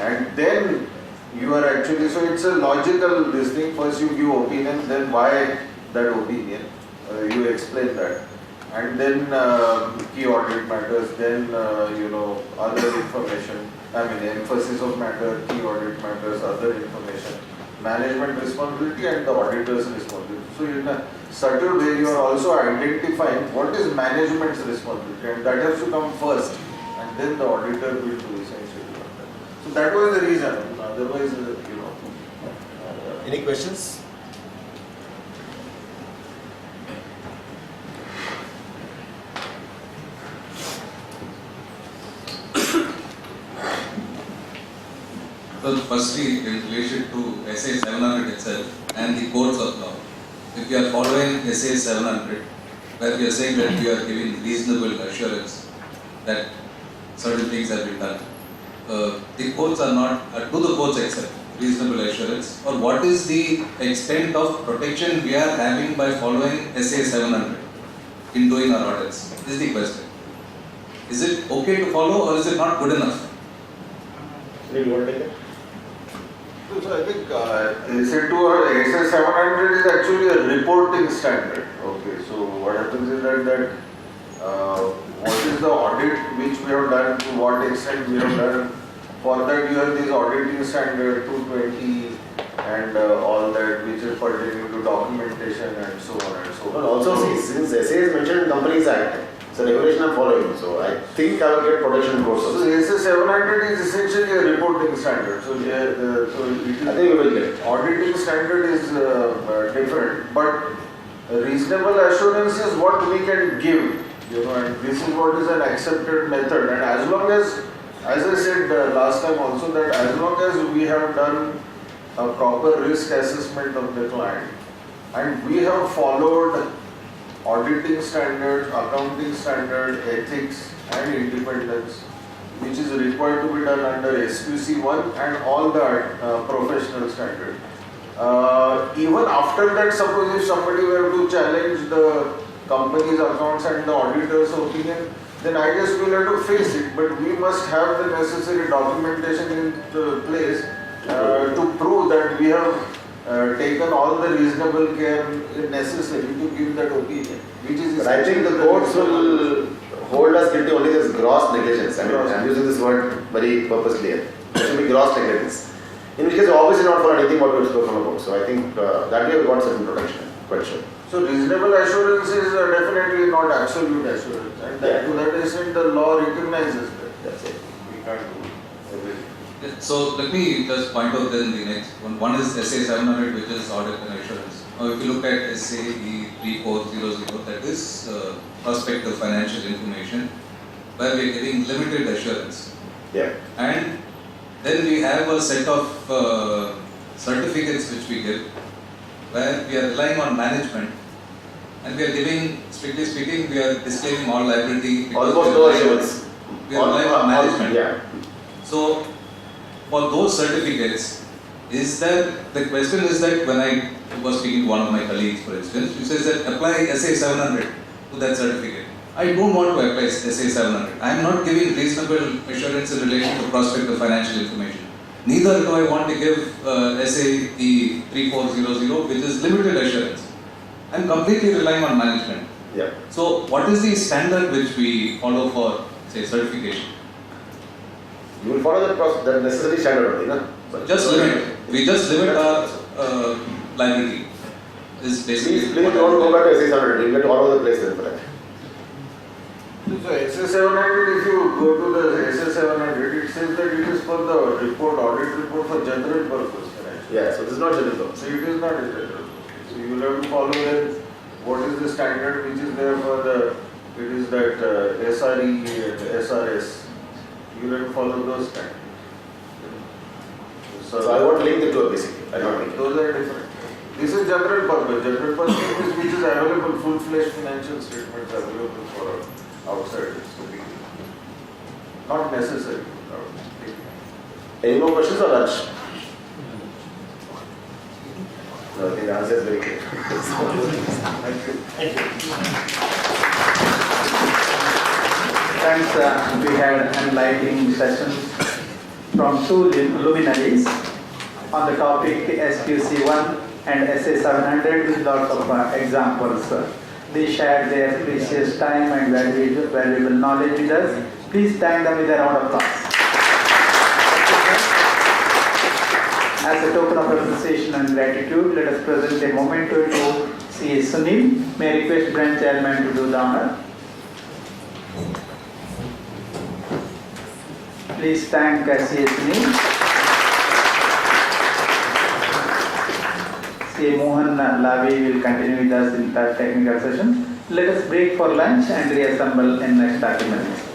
and then you are actually, so it's a logical this thing. First you give opinion, then why that opinion, you explain that, and then key audit matters, then other information, emphasis of matter, key audit matters, other information, management responsibility and the auditor's responsibility. So in a subtle way you are also identifying what is management's responsibility, and that has to come first, and then the auditor will do essentially that. So that was the reason. Otherwise, Any questions? So firstly, in relation to SA 700 itself and the codes of law, if you are following SA 700, where we are saying that we are giving reasonable assurance that certain things have been done, the codes are not, do the codes accept? reasonable assurance, or what is the extent of protection we are having by following SA 700 in doing our audits? This is the question. Is it okay to follow or is it not good enough? Sunil, you want to take it? So I think SA 700 is actually a reporting standard. Okay, so what happens is that what is the audit which we have done, to what extent we have done. For that you have this auditing standard 220 and all that which is pertaining to documentation and so on and so But on. also see, since SA is mentioned in Companies Act, it's a regulation I'm following, so I think I will get protection courses. So SA 700 is essentially a reporting standard. So I think we will get it. auditing standard is different, but reasonable assurance is what we can give, and this is what is an accepted method. And as long as I said last time also, that as long as we have done a proper risk assessment of the client and we have followed auditing standards, accounting standard, ethics and independence, which is required to be done under SQC 1 and all that professional standard. Even after that, suppose if somebody were to challenge the company's accounts and the auditor's opinion, then I guess we'll have to face it. But we must have the necessary documentation in place to prove that we have taken all the reasonable care necessary to give that opinion. Which is But I think the courts will hold us guilty only as gross negligence. I mean, I'm using this word very purposely here. It should be gross negligence. In which case, obviously not for anything what we have spoken about. So I think that we have got certain protection, quite sure. So reasonable assurance is definitely not absolute assurance, and to that extent the law recognizes that. That's it. We can't do everything. So let me just point out then the next one. One is SA 700, which is audit and assurance. Now if you look at SA 3400, that is prospective financial information, where we are getting limited assurance. Yeah. And then we have a set of certificates which we give, where we are relying on management, and we are giving, strictly speaking, we are disclaiming all liability. Almost no assurance. We are relying on management. Yeah. So, for those certificates, is that the question is that when I was speaking to one of my colleagues, for instance, who says that apply SA 700 to that certificate. I don't want to apply SA 700. I am not giving reasonable assurance in relation to prospective financial information. Neither do I want to give SA 3400, which is limited assurance. I am completely relying on management. Yeah. So, what is the standard which we follow for, say, certification? You will follow the necessary standard only, no? Just limit. We just limit our liability. Is basically. Please don't go back to SA 700. You'll get all over the place then for that. So SA 700, if you go to the SA 700, it says that it is for the report, audit report for general purpose. Yeah, so this is not general purpose. So it is not a general purpose. So you will have to follow then what is the standard which is there for the, it is that SRE and SRS. You will have to follow those standards. So I won't link the two basically. I don't link it. Those are different. This is general purpose. General purpose is which is available, full-fledged financial statements available for outsiders. Not necessary. Any more questions or lunch? No, I think the answer is very clear. Thank you. Thanks, we had enlightening sessions from two luminaries on the topic SQC1 and SA 700 with lots of examples. They shared their precious time and valuable knowledge with us. Please thank them with a round of applause. As a token of appreciation and gratitude, let us present a memento to C. Sunil. May I request branch chairman to do the honor. Please thank C. Sunil. C. Mohan Lavi will continue with us in the technical session. Let us break for lunch and reassemble in next 30 minutes.